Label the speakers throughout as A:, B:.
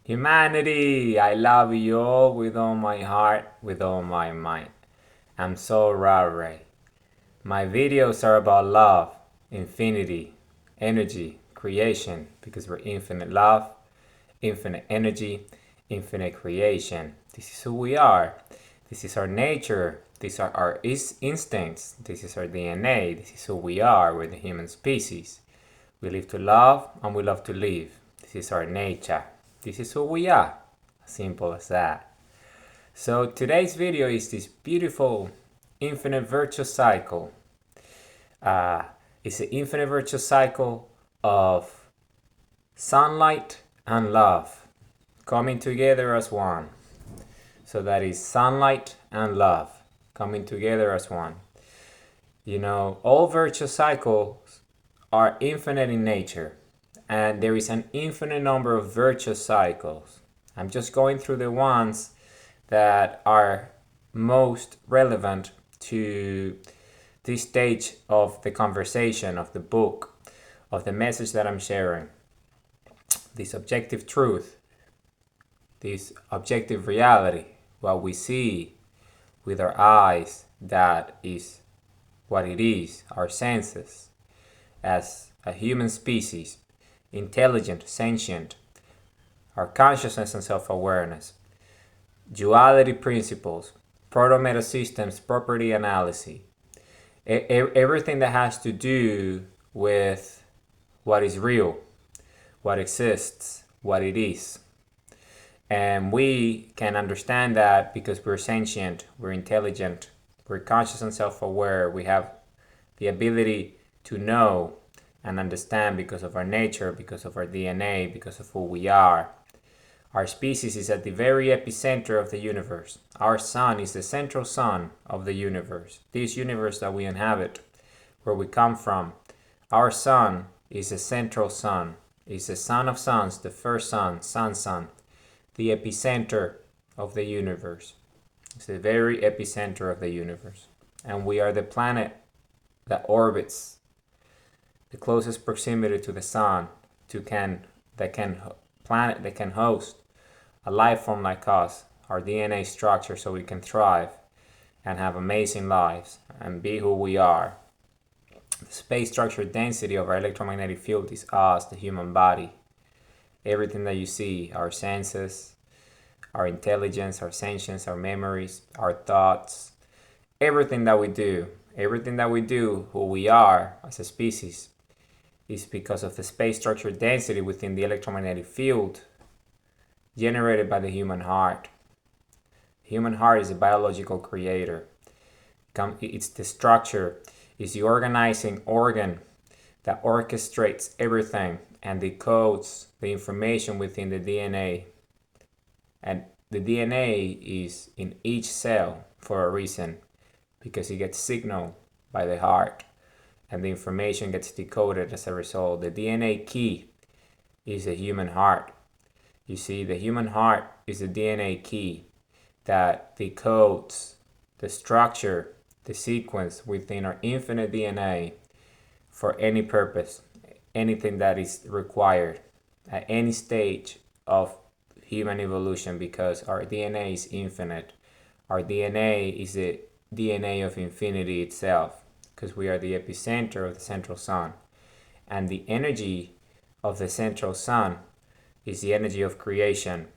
A: Humanity, I love you all with all my heart, with all my mind. I'm so Ray. My videos are about love, infinity, energy, creation, because we're infinite love, infinite energy, infinite creation. This is who we are. This is our nature. These are our instincts. This is our DNA. This is who we are. We're the human species. We live to love and we love to live. This is our nature. This is who we are. Simple as that. So today's video is this beautiful infinite virtuous cycle. It's an infinite virtuous cycle of sunlight and love coming together as one. So that is sunlight and love coming together as one. You know, all virtuous cycles are infinite in nature, and there is an infinite number of virtuous cycles. I'm just going through the ones that are most relevant to this stage of the conversation, of the book, of the message that I'm sharing. This objective truth, this objective reality, what we see with our eyes, that is what it is, our senses, as a human species, intelligent, sentient, our consciousness and self-awareness, duality principles, proto-meta systems, property analysis, everything that has to do with what is real, what exists, what it is. And we can understand that because we're sentient, we're intelligent, we're conscious and self-aware. We have the ability to know and understand because of our nature, because of our DNA, because of who we are. Our species is at the very epicenter of the universe. Our sun is the central sun of the universe. This universe that we inhabit, where we come from, our sun is the central sun. It's the sun of suns, the first sun, sun, the epicenter of the universe. It's the very epicenter of the universe. And we are the planet that orbits the closest proximity to the sun that can host a life form like us, our DNA structure, so we can thrive and have amazing lives and be who we are. The space structure density of our electromagnetic field is us, the human body. Everything that you see, our senses, our intelligence, our sentience, our memories, our thoughts, everything that we do, who we are as a species, is because of the space structure density within the electromagnetic field generated by the human heart. The human heart is a biological creator. It's the structure, it's the organizing organ that orchestrates everything and decodes the information within the DNA. And the DNA is in each cell for a reason, because it gets signaled by the heart and the information gets decoded as a result. The DNA key is the human heart. You see, the human heart is the DNA key that decodes the structure, the sequence within our infinite DNA for any purpose, anything that is required at any stage of human evolution, because our DNA is infinite. Our DNA is the DNA of infinity itself, because we are the epicenter of the central sun. And the energy of the central sun is the energy of creation,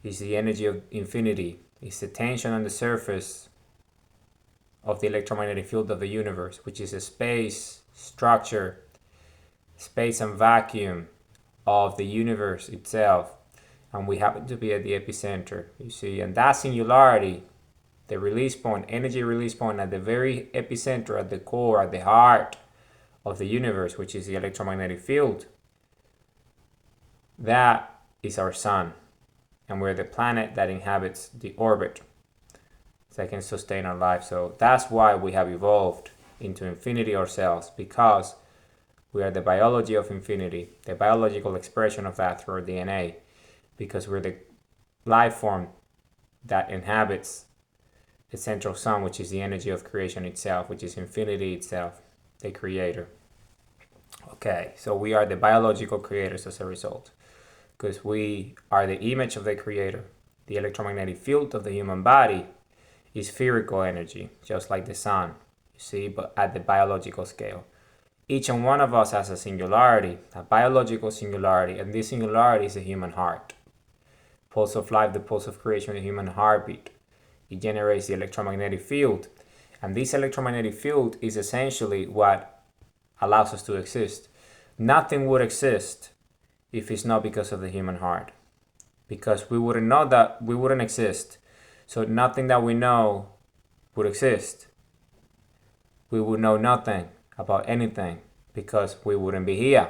A: is the energy of infinity, is the tension on the surface of the electromagnetic field of the universe, which is a space structure, space and vacuum of the universe itself. And we happen to be at the epicenter, you see. And that singularity, the release point, energy release point at the very epicenter, at the core, at the heart of the universe, which is the electromagnetic field, that is our sun. And we're the planet that inhabits the orbit that can sustain our life. So that's why we have evolved into infinity ourselves, because we are the biology of infinity, the biological expression of that through our DNA, because we're the life form that inhabits the central sun, which is the energy of creation itself, which is infinity itself, the creator. Okay, so we are the biological creators as a result. because we are the image of the Creator. The electromagnetic field of the human body is spherical energy, just like the sun, you see, but at the biological scale. Each and one of us has a singularity, a biological singularity, and this singularity is the human heart. Pulse of life, the pulse of creation, the human heartbeat. It generates the electromagnetic field, and this electromagnetic field is essentially what allows us to exist. Nothing would exist if it's not because of the human heart, because we wouldn't know that we wouldn't exist. So nothing that we know would exist. We would know nothing about anything because we wouldn't be here,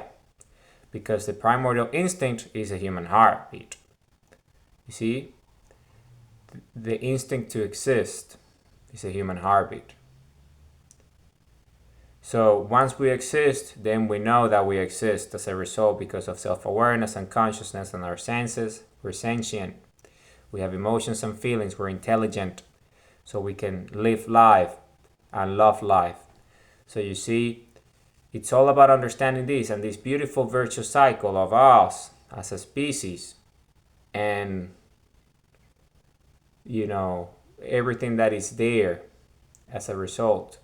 A: because the primordial instinct is a human heartbeat. You see, the instinct to exist is a human heartbeat. So once we exist, then we know that we exist as a result because of self-awareness and consciousness and our senses. We're sentient. We have emotions and feelings. We're intelligent. So we can live life and love life. So you see, it's all about understanding this and this beautiful virtuous cycle of us as a species, and everything that is there as a result,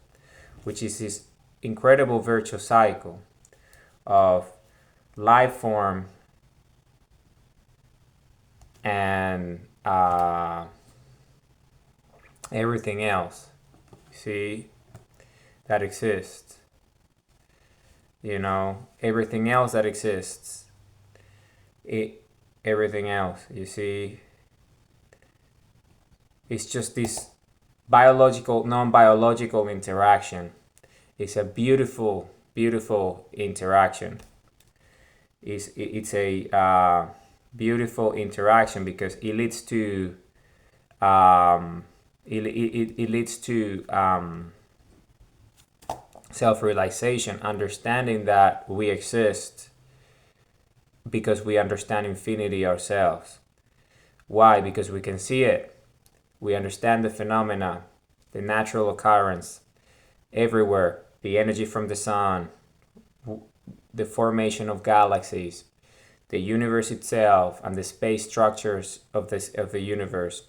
A: which is this incredible virtuous cycle of life form and everything else, see, that exists. Everything else that exists. Everything else, you see, it's just this biological, non-biological interaction. It's a beautiful, beautiful interaction. It's a beautiful interaction because it leads to self-realization, understanding that we exist because we understand infinity ourselves. Why? Because we can see it. We understand the phenomena, the natural occurrence everywhere, the energy from the sun, the formation of galaxies, the universe itself, and the space structures of the universe,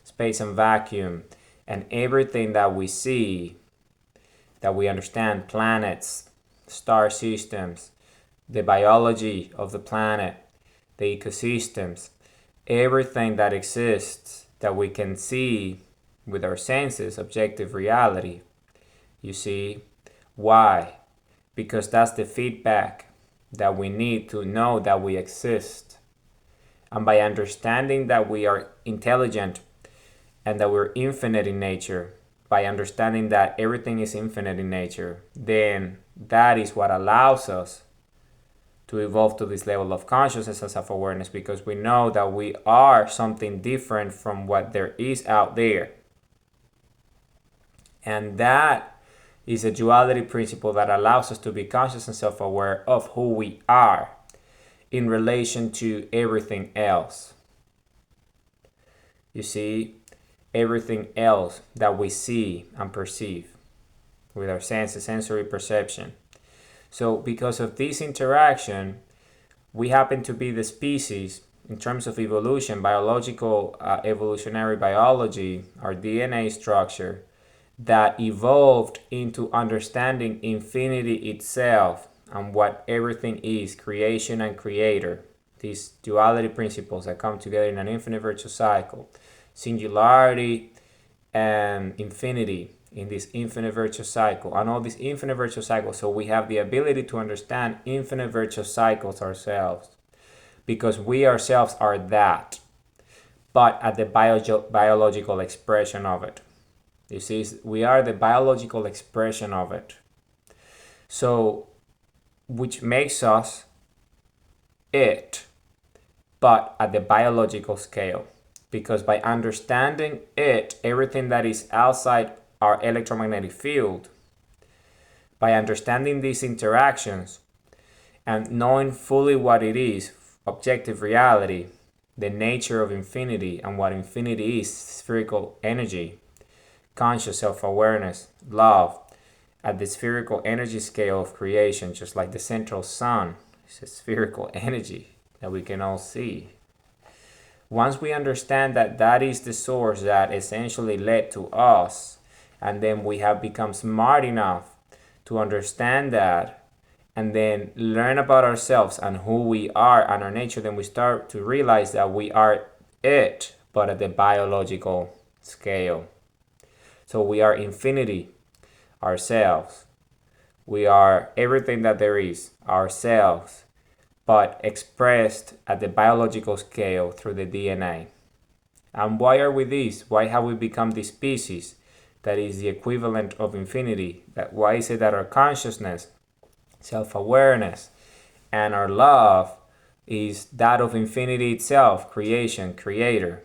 A: space and vacuum, and everything that we see, that we understand, planets, star systems, the biology of the planet, the ecosystems, everything that exists that we can see with our senses, objective reality. You see, why? Because that's the feedback that we need to know that we exist. And by understanding that we are intelligent and that we're infinite in nature, by understanding that everything is infinite in nature, then that is what allows us to evolve to this level of consciousness and self-awareness, because we know that we are something different from what there is out there. And that is a duality principle that allows us to be conscious and self-aware of who we are in relation to everything else. You see, everything else that we see and perceive with our senses, sensory perception. So because of this interaction, we happen to be the species in terms of evolution, biological, evolutionary biology, our DNA structure, that evolved into understanding infinity itself and what everything is, creation and creator. These duality principles that come together in an infinite virtuous cycle, singularity and infinity in this infinite virtuous cycle, and all these infinite virtuous cycles. So we have the ability to understand infinite virtuous cycles ourselves, because we ourselves are that, but at the biological expression of it. You see, we are the biological expression of it. So, which makes us it, but at the biological scale. Because by understanding it, everything that is outside our electromagnetic field, by understanding these interactions and knowing fully what it is, objective reality, the nature of infinity, and what infinity is, spherical energy, conscious self-awareness, love, at the spherical energy scale of creation, just like the central sun is a spherical energy. that we can all see. Once we understand that that is the source that essentially led to us, and then we have become smart enough to understand that, and then learn about ourselves and who we are and our nature, then we start to realize that we are it, but at the biological scale. So we are infinity ourselves. We are everything that there is ourselves, but expressed at the biological scale through the DNA. And why are we this? Why have we become this species that is the equivalent of infinity? Why is it that our consciousness, self-awareness, and our love is that of infinity itself, creation, creator?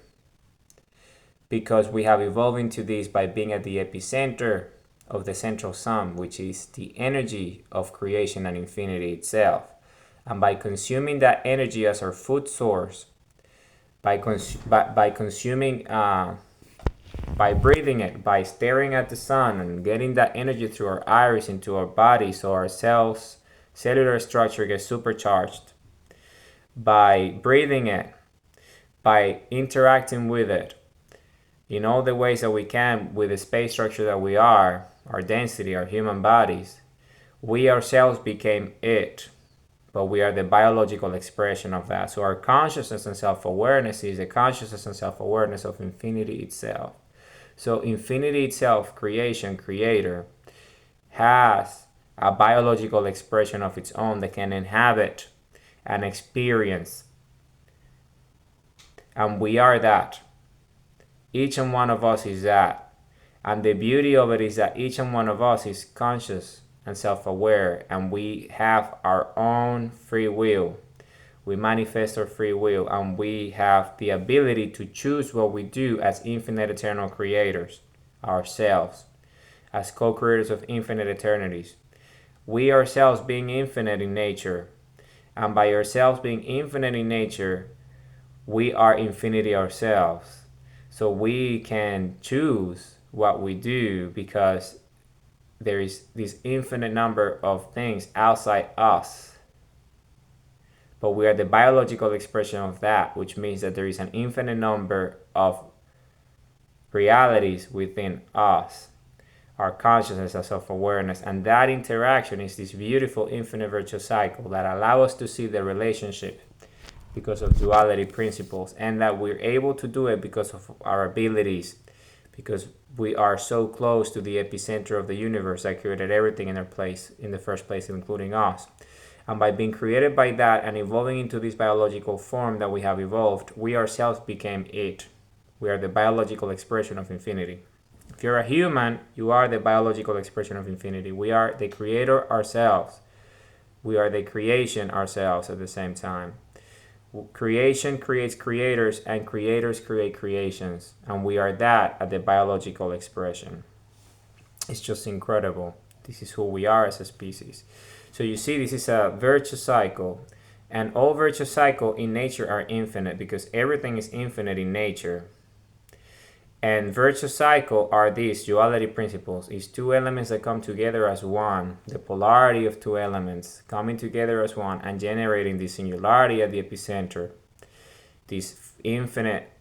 A: Because we have evolved into this by being at the epicenter of the central sun, which is the energy of creation and infinity itself. And by consuming that energy as our food source, by consuming, by breathing it, by staring at the sun and getting that energy through our iris into our body, so our cells, cellular structure gets supercharged. By breathing it, by interacting with it, in all the ways that we can with the space structure that we are, our density, our human bodies, we ourselves became it, but we are the biological expression of that. So our consciousness and self-awareness is the consciousness and self-awareness of infinity itself. So infinity itself, creation, creator, has a biological expression of its own that can inhabit and experience. And we are that. Each and one of us is that. And the beauty of it is that each and one of us is conscious and self-aware, and we have our own free will. We manifest our free will, and we have the ability to choose what we do as infinite eternal creators ourselves, as co-creators of infinite eternities. We ourselves being infinite in nature, and by ourselves being infinite in nature, we are infinity ourselves. So we can choose what we do because there is this infinite number of things outside us. But we are the biological expression of that, which means that there is an infinite number of realities within us, our consciousness and self-awareness. And that interaction is this beautiful infinite virtuous cycle that allows us to see the relationship because of duality principles, and that we're able to do it because of our abilities, because we are so close to the epicenter of the universe that created everything in their place in the first place, including us. And by being created by that and evolving into this biological form that we have evolved, we ourselves became it. We are the biological expression of infinity. If you're a human, you are the biological expression of infinity. We are the creator ourselves. We are the creation ourselves at the same time. Creation creates creators, and creators create creations, and we are that at the biological expression. It's just incredible. This is who we are as a species. So you see, this is a virtuous cycle, and all virtuous cycles in nature are infinite because everything is infinite in nature. And virtuous cycle are these duality principles. It's two elements that come together as one, the polarity of two elements coming together as one and generating this singularity at the epicenter, this infinite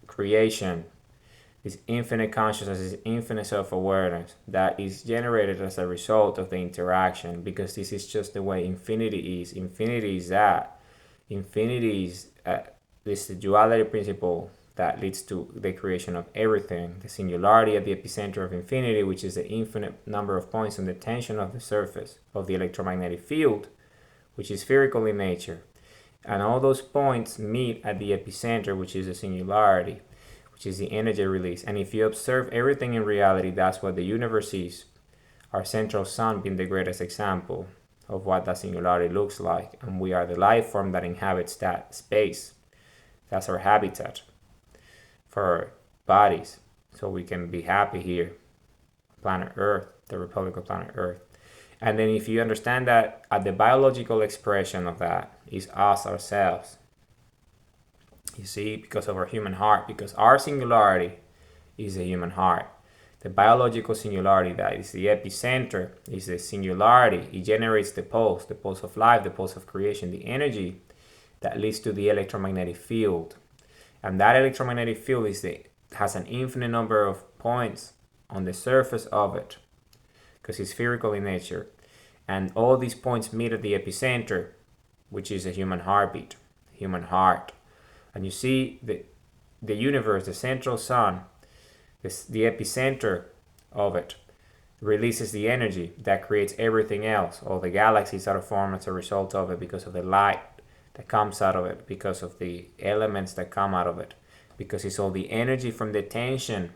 A: creation, this infinite consciousness, this infinite self-awareness that is generated as a result of the interaction, because this is just the way infinity is. Infinity is that. Infinity is this duality principle that leads to the creation of everything, the singularity at the epicenter of infinity, which is the infinite number of points on the tension of the surface of the electromagnetic field, which is spherical in nature. And all those points meet at the epicenter, which is the singularity, which is the energy release. And if you observe everything in reality, that's what the universe is. Our central sun being the greatest example of what that singularity looks like. And we are the life form that inhabits that space. That's our habitat for our bodies, so we can be happy here, planet Earth, the Republic of planet Earth. And then if you understand that at the biological expression of that is us ourselves, you see, because of our human heart, because our singularity is the human heart. The biological singularity that is the epicenter is the singularity. It generates the pulse of life, the pulse of creation, the energy that leads to the electromagnetic field. And that electromagnetic field has an infinite number of points on the surface of it, because it's spherical in nature. And all these points meet at the epicenter, which is a human heartbeat, human heart. And you see the universe, the central sun, the epicenter of it, releases the energy that creates everything else. All the galaxies that are formed as a result of it, because of the light that comes out of it, because of the elements that come out of it, because it's all the energy from the tension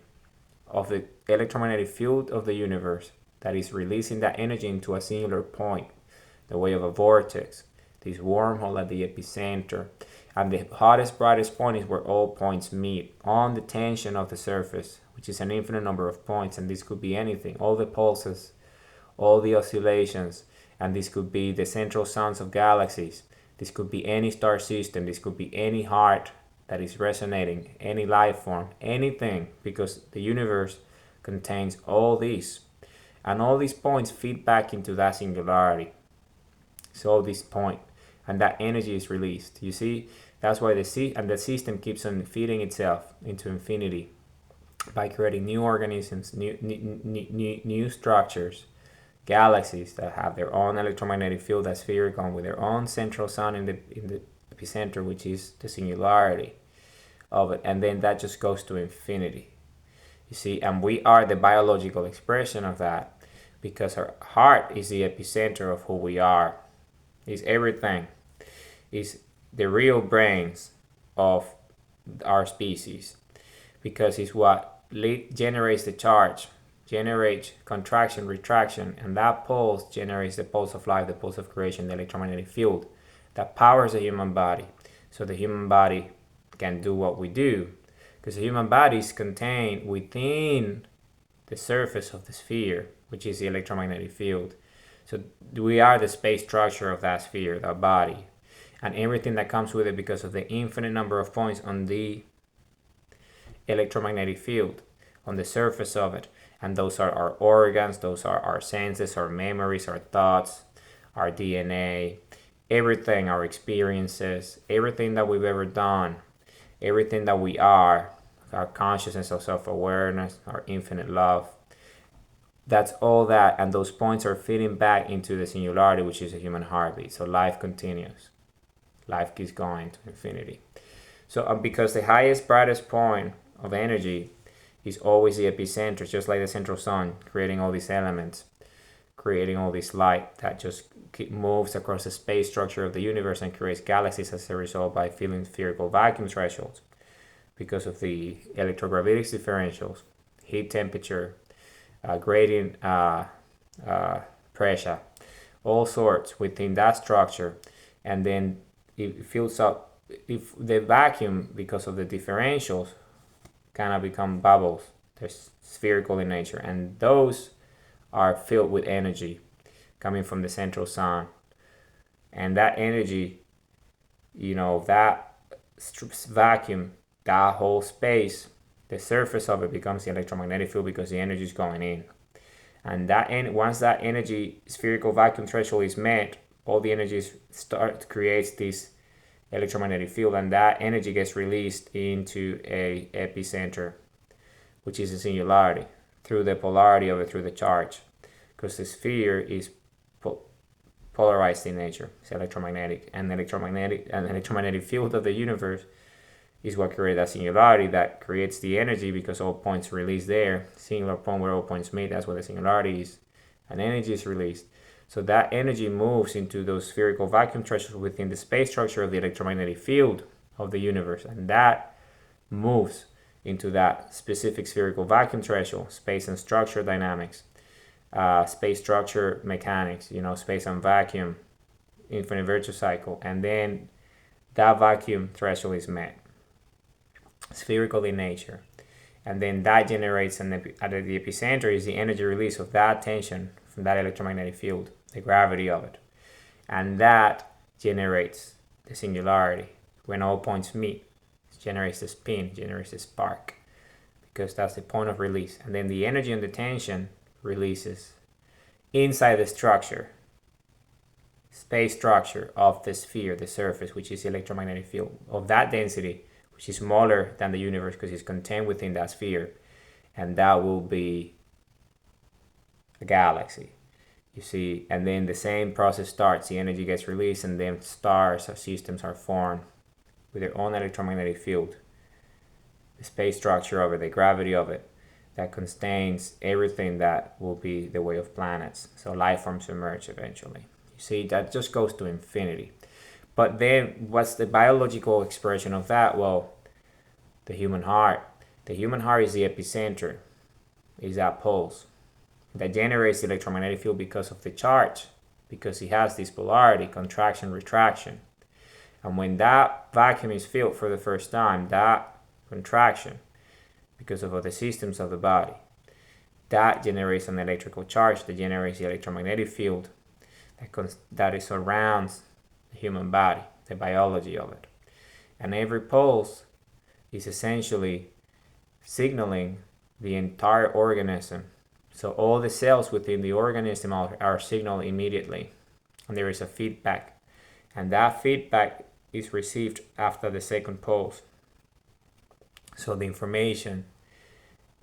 A: of the electromagnetic field of the universe that is releasing that energy into a singular point, the way of a vortex, this wormhole at the epicenter. And the hottest, brightest point is where all points meet on the tension of the surface, which is an infinite number of points. And this could be anything, all the pulses, all the oscillations, and this could be the central suns of galaxies. This could be any star system. This could be any heart that is resonating, any life form, anything, because the universe contains all these. And all these points feed back into that singularity. So this point, and that energy is released. You see, that's why the system keeps on feeding itself into infinity by creating new organisms, new structures, galaxies that have their own electromagnetic field that's spherical, with their own central sun in the epicenter, which is the singularity of it. And then that just goes to infinity. You see, and we are the biological expression of that, because our heart is the epicenter of who we are. Is everything. Is the real brains of our species, because it's what generates the charge, generates contraction, retraction, and that pulse generates the pulse of life, the pulse of creation, the electromagnetic field that powers the human body. So the human body can do what we do, because the human body is contained within the surface of the sphere, which is the electromagnetic field. So we are the space structure of that sphere, that body, and everything that comes with it, because of the infinite number of points on the electromagnetic field, on the surface of it. And those are our organs, those are our senses, our memories, our thoughts, our DNA, everything, our experiences, everything that we've ever done, everything that we are, our consciousness, our self-awareness, our infinite love. That's all that, and those points are feeding back into the singularity, which is a human heartbeat. So life continues. Life keeps going to infinity. So because the highest, brightest point of energy is always the epicenter, just like the central sun, creating all these elements, creating all this light that just moves across the space structure of the universe and creates galaxies as a result by filling spherical vacuum thresholds because of the electrogravitics differentials, heat temperature, gradient pressure, all sorts within that structure. And then it fills up, if the vacuum, because of the differentials, kind of become bubbles. They're spherical in nature, and those are filled with energy coming from the central sun. And that energy, that vacuum, that whole space, the surface of it becomes the electromagnetic field, because the energy is going in. And once that energy spherical vacuum threshold is met, all the energy creates this electromagnetic field, and that energy gets released into a epicenter, which is a singularity, through the polarity of it, through the charge, because the sphere is polarized in nature. It's electromagnetic, and the electromagnetic field of the universe is what creates that singularity that creates the energy, because all points release there. Singular point where all points meet, that's what the singularity is, and energy is released. So that energy moves into those spherical vacuum thresholds within the space structure of the electromagnetic field of the universe, and that moves into that specific spherical vacuum threshold, space and structure dynamics, space structure mechanics, space and vacuum, infinite virtue cycle, and then that vacuum threshold is met, spherical in nature. And then that generates, at the epicenter is the energy release of that tension from that electromagnetic field, the gravity of it. And that generates the singularity. When all points meet, it generates the spin, generates the spark, because that's the point of release. And then the energy and the tension releases inside the structure, space structure of the sphere, the surface, which is the electromagnetic field, of that density, which is smaller than the universe because it's contained within that sphere, and that will be a galaxy. You see, and then the same process starts. The energy gets released, and then stars or systems are formed with their own electromagnetic field. The space structure of it, the gravity of it, that contains everything that will be the way of planets. So life forms emerge eventually. You see, that just goes to infinity. But then what's the biological expression of that? Well, the human heart. The human heart is the epicenter, is that pulse that generates the electromagnetic field because of the charge, because it has this polarity, contraction, retraction. And when that vacuum is filled for the first time, that contraction, because of the systems of the body, that generates an electrical charge that generates the electromagnetic field that surrounds the human body, the biology of it. And every pulse is essentially signaling the entire organism. So all the cells within the organism are signaled immediately, and there is a feedback. And that feedback is received after the second pulse. So the information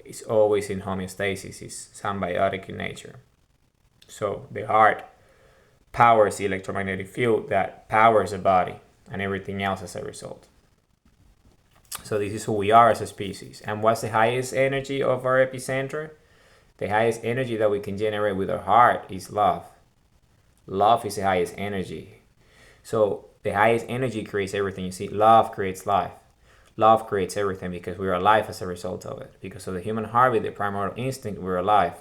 A: is always in homeostasis, is symbiotic in nature. So the heart powers the electromagnetic field that powers the body and everything else as a result. So this is who we are as a species. And what's the highest energy of our epicenter? The highest energy that we can generate with our heart is love. Love is the highest energy. So the highest energy creates everything. You see, love creates life. Love creates everything because we are alive as a result of it. Because of the human heart with the primordial instinct, we're alive.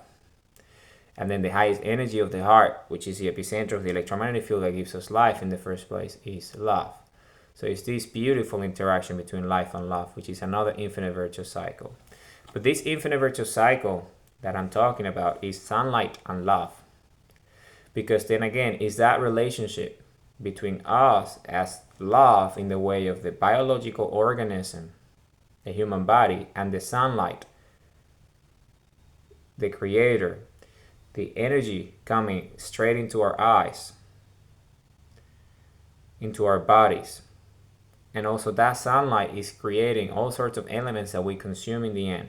A: And then the highest energy of the heart, which is the epicenter of the electromagnetic field that gives us life in the first place, is love. So it's this beautiful interaction between life and love, which is another infinite virtuous cycle. But this infinite virtuous cycle that I'm talking about is sunlight and love. Because then again, is that relationship between us as love in the way of the biological organism, the human body, and the sunlight, the creator, the energy coming straight into our eyes, into our bodies. And also that sunlight is creating all sorts of elements that we consume in the end,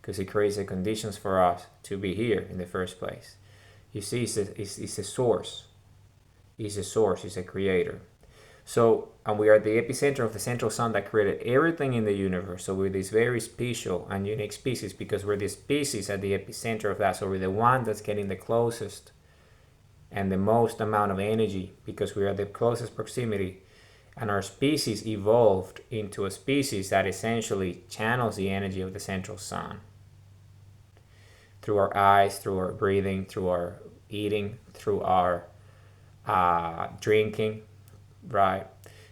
A: because it creates the conditions for us to be here in the first place. You see, it's a source. It's a source, it's a creator. So, and we are the epicenter of the central sun that created everything in the universe. So we're this very special and unique species because we're the species at the epicenter of that. So we're the one that's getting the closest and the most amount of energy because we are the closest proximity. And our species evolved into a species that essentially channels the energy of the central sun through our eyes, through our breathing, through our eating, through our drinking, right?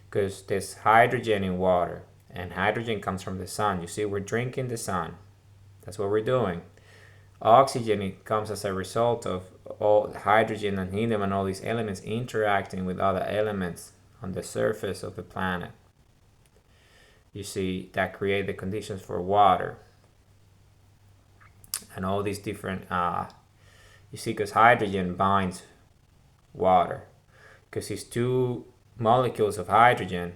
A: Because there's hydrogen in water, and hydrogen comes from the sun. You see, we're drinking the sun. That's what we're doing. Oxygen, it comes as a result of all hydrogen and helium and all these elements interacting with other elements on the surface of the planet. You see, that create the conditions for water and all these different you see, because hydrogen binds water because it's two molecules of hydrogen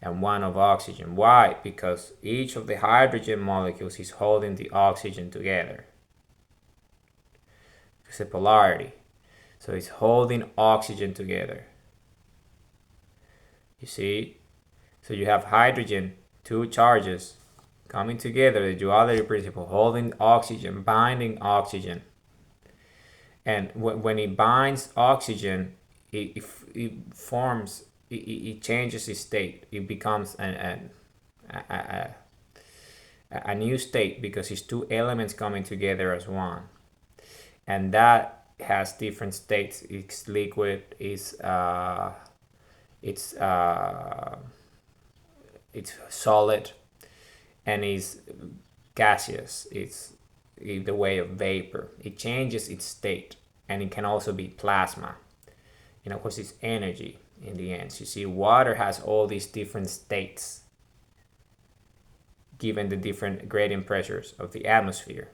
A: and one of oxygen. Why? Because each of the hydrogen molecules is holding the oxygen together. It's a polarity. So it's holding oxygen together. You see? So you have hydrogen, two charges coming together, the duality principle, holding oxygen, binding oxygen. And when it binds oxygen, it forms, it changes its state. It becomes a new state because it's two elements coming together as one. And that has different states. It's liquid, it's solid, and it's gaseous. It's in the way of vapor. It changes its state, and it can also be plasma. Of course, it's energy in the end. You see, water has all these different states given the different gradient pressures of the atmosphere.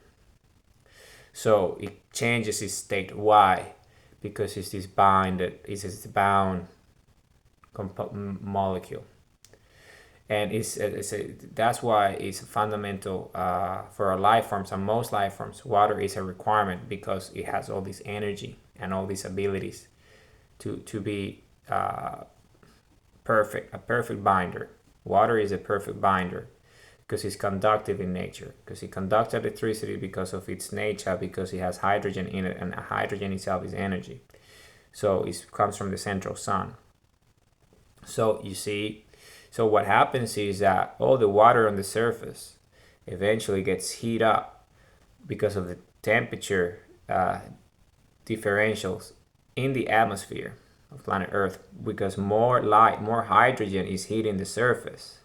A: So it changes its state. Why? because it's this bound molecule. And that's why it's fundamental for our life forms, and most life forms. Water is a requirement because it has all this energy and all these abilities to be a perfect binder. Water is a perfect binder because it's conductive in nature, because it conducts electricity because of its nature, because it has hydrogen in it, and hydrogen itself is energy. So it comes from the central sun. So you see, so what happens is that all the water on the surface eventually gets heated up because of the temperature differentials in the atmosphere of planet Earth, because more hydrogen is hitting the surface.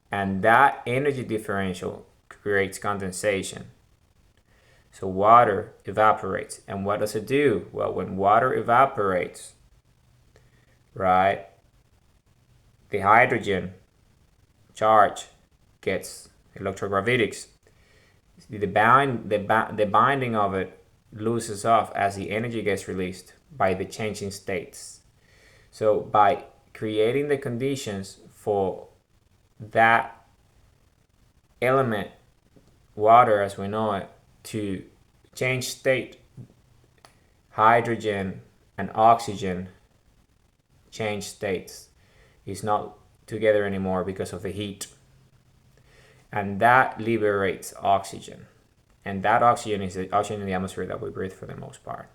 A: And that energy differential creates condensation. So water evaporates. And what does it do? Well, when water evaporates, right, the hydrogen charge gets electrogravitics. The binding of it loses off as the energy gets released by the changing states. So by creating the conditions for that element, water as we know it, to change state, hydrogen and oxygen change states. It's not together anymore because of the heat. And that liberates oxygen. And that oxygen is the oxygen in the atmosphere that we breathe for the most part.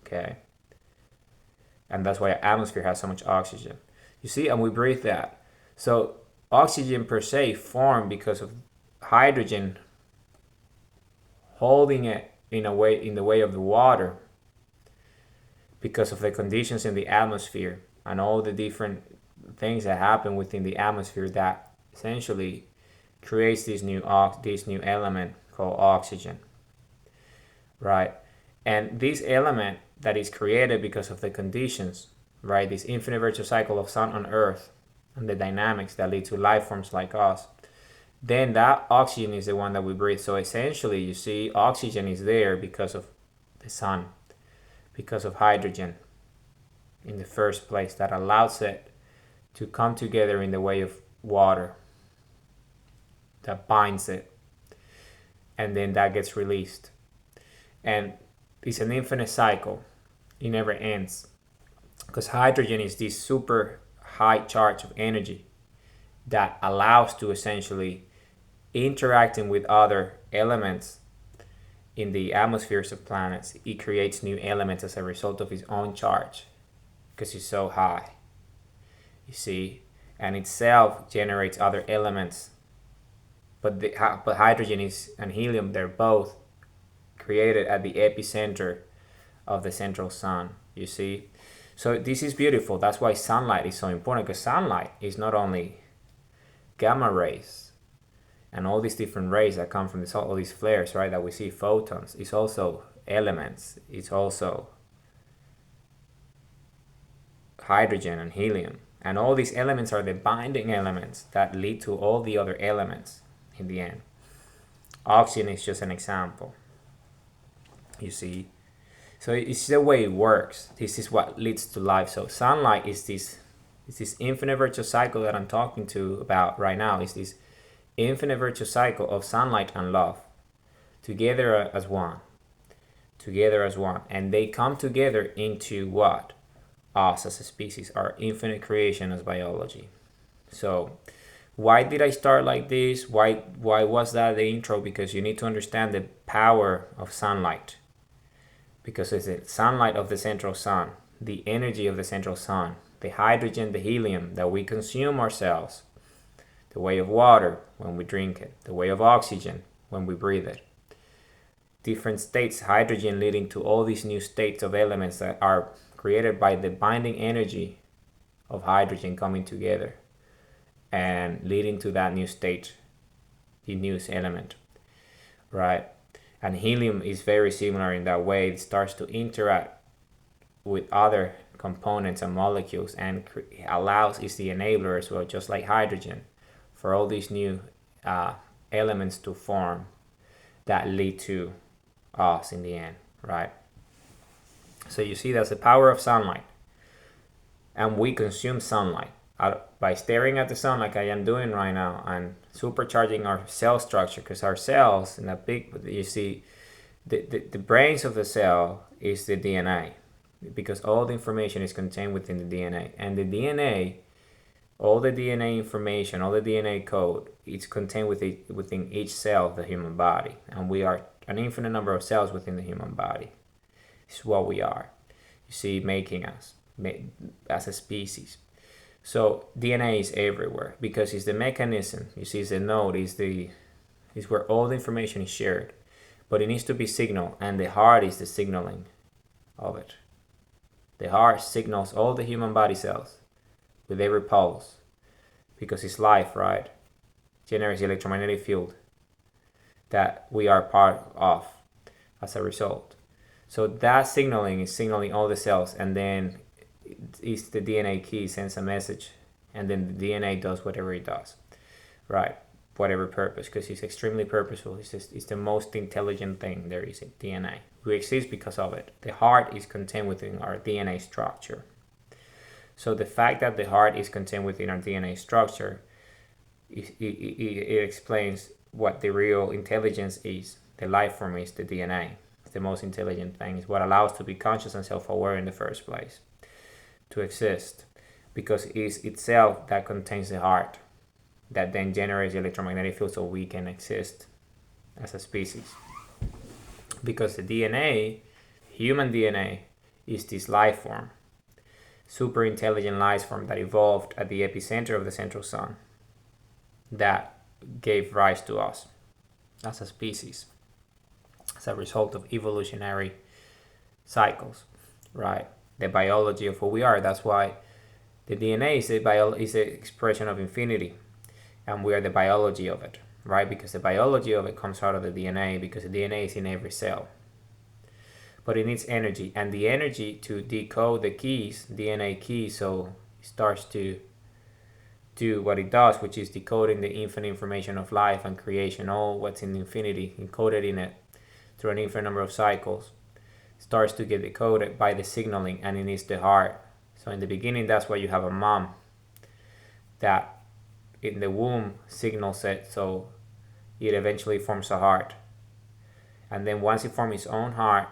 A: Okay? And that's why our atmosphere has so much oxygen. You see, and we breathe that. So oxygen per se formed because of hydrogen holding it in the way of the water, because of the conditions in the atmosphere and all the different things that happen within the atmosphere that essentially creates this new element called oxygen, right? And this element that is created because of the conditions, right, this infinite virtual cycle of sun on earth and the dynamics that lead to life forms like us, then that oxygen is the one that we breathe. So essentially, you see, oxygen is there because of the sun, because of hydrogen in the first place, that allows it to come together in the way of water that binds it, and then that gets released. And it's an infinite cycle. It never ends, because hydrogen is this super high charge of energy that allows to essentially interacting with other elements in the atmospheres of planets. It creates new elements as a result of its own charge because it's so high, you see, and itself generates other elements. But hydrogen and helium, they're both created at the epicenter of the central sun, you see. So this is beautiful. That's why sunlight is so important, because sunlight is not only gamma rays and all these different rays that come from all these flares, right, that we see, photons. It's also elements. It's also hydrogen and helium. And all these elements are the binding elements that lead to all the other elements in the end. Oxygen is just an example, you see. So it's the way it works. This is what leads to life. So sunlight is this infinite virtual cycle that I'm talking about right now. Is this infinite virtual cycle of sunlight and love together as one. And they come together into what? Us as a species, our infinite creation as biology. So why did I start like this? Why was that the intro? Because you need to understand the power of sunlight. Because it's the sunlight of the central sun, the energy of the central sun, the hydrogen, the helium that we consume ourselves, the way of water when we drink it, the way of oxygen when we breathe it. Different states, hydrogen leading to all these new states of elements that are created by the binding energy of hydrogen coming together and leading to that new state, the newest element, right? And helium is very similar in that way. It starts to interact with other components and molecules and is the enabler as well, just like hydrogen, for all these new elements to form that lead to us in the end, right? So you see, that's the power of sunlight. And we consume sunlight by staring at the sun like I am doing right now and supercharging our cell structure, because our cells in that big, you see, the brains of the cell is the DNA, because all the information is contained within the DNA. And the DNA, all the DNA information, all the DNA code, it's contained within each cell of the human body. And we are an infinite number of cells within the human body. It's what we are. You see, making us as a species. So DNA is everywhere because it's the mechanism. You see, it's the node, is where all the information is shared. But it needs to be signaled, and the heart is the signaling of it. The heart signals all the human body cells with every pulse, because it's life, right? Generates the electromagnetic field that we are part of as a result. So that signaling is signaling all the cells, and then it's the DNA key sends a message, and then the DNA does whatever it does, right? Whatever purpose, because it's extremely purposeful. It's the most intelligent thing there is, DNA. We exist because of it. The heart is contained within our DNA structure. So the fact that the heart is contained within our DNA structure, it explains what the real intelligence is. The life form is the DNA. It's the most intelligent thing. It's what allows us to be conscious and self-aware in the first place, to exist, because it's itself that contains the heart, that then generates the electromagnetic field so we can exist as a species. Because the DNA, human DNA, is this life form, super intelligent life form that evolved at the epicenter of the central sun, that gave rise to us as a species, as a result of evolutionary cycles, right? The biology of who we are. That's why the DNA is the expression of infinity, and we are the biology of it, right? Because the biology of it comes out of the DNA, because the DNA is in every cell. But it needs energy, and the energy to decode the keys, DNA keys, so it starts to do what it does, which is decoding the infinite information of life and creation, all what's in infinity, encoded in it through an infinite number of cycles, starts to get decoded by the signaling, and it needs the heart. So in the beginning, that's why you have a mom that in the womb signals it, so it eventually forms a heart. And then once it forms its own heart,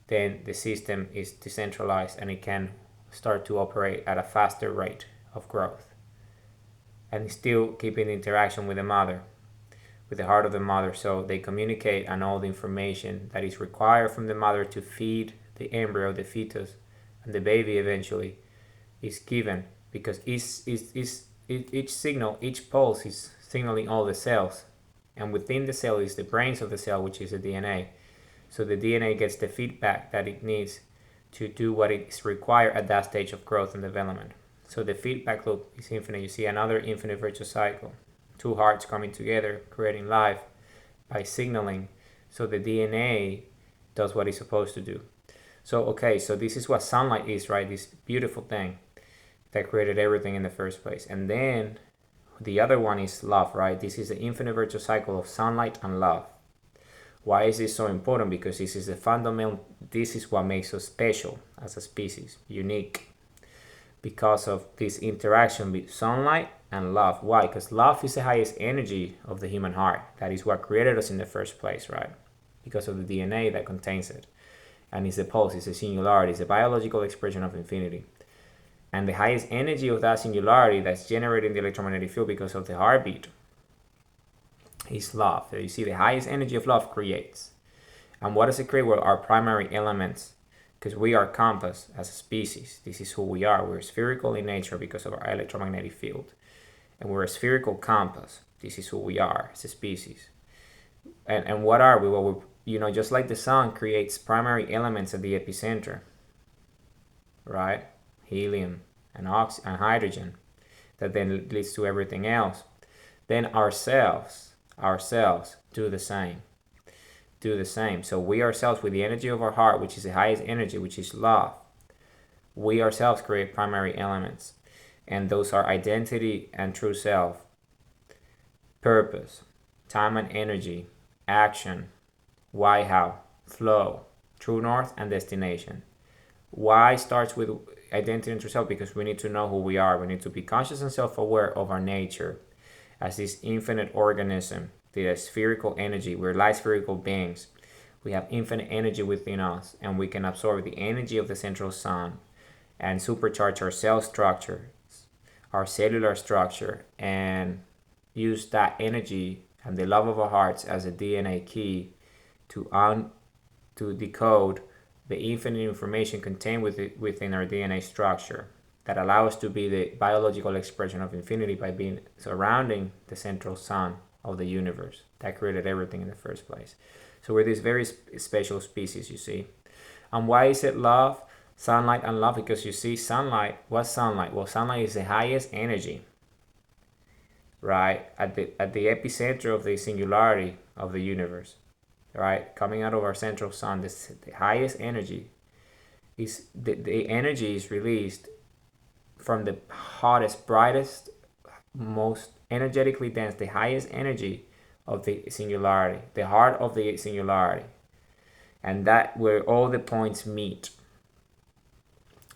A: then the system is decentralized and it can start to operate at a faster rate of growth, and still keeping the interaction with the mother, with the heart of the mother. So they communicate, and all the information that is required from the mother to feed the embryo, the fetus, and the baby eventually is given, because each signal, each pulse is signaling all the cells, and within the cell is the brains of the cell, which is the DNA. So the DNA gets the feedback that it needs to do what is required at that stage of growth and development. So the feedback loop is infinite. You see another infinite virtuous cycle. Two hearts coming together, creating life by signaling. So the DNA does what it's supposed to do. So, okay, so this is what sunlight is, right? This beautiful thing that created everything in the first place. And then the other one is love, right? This is the infinite virtuous cycle of sunlight and love. Why is this so important? Because this is the fundamental, this is what makes us special as a species, unique, because of this interaction with sunlight and love. Why? Because love is the highest energy of the human heart. That is what created us in the first place, right? Because of the DNA that contains it. And it's the pulse, it's the singularity, it's the biological expression of infinity. And the highest energy of that singularity that's generating the electromagnetic field because of the heartbeat is love. So you see, the highest energy of love creates. And what does it create? Well, our primary elements, because we are compass as a species. This is who we are. We're spherical in nature because of our electromagnetic field. And we're a spherical compass. This is who we are as a species. And what are we? Well, we're, just like the sun creates primary elements at the epicenter, right? Helium and oxygen and hydrogen, that then leads to everything else. Then our cells do the same. So we ourselves, with the energy of our heart, which is the highest energy, which is love, we ourselves create primary elements. And those are identity and true self, purpose, time and energy, action, why, how, flow, true north, and destination. Why starts with identity and true self? Because we need to know who we are. We need to be conscious and self-aware of our nature as this infinite organism, the spherical energy. We're light spherical beings. We have infinite energy within us, and we can absorb the energy of the central sun and supercharge our cell structure, our cellular structure, and use that energy and the love of our hearts as a DNA key to decode the infinite information contained within our DNA structure that allow us to be the biological expression of infinity by being surrounding the central sun of the universe that created everything in the first place. So we're this very special species, you see. And why is it love? Sunlight and love, because you see sunlight. What's sunlight? Well, sunlight is the highest energy, right? At the epicenter of the singularity of the universe, right? Coming out of our central sun, the highest energy is the energy is released from the hottest, brightest, most energetically dense, the highest energy of the singularity, the heart of the singularity, and that where all the points meet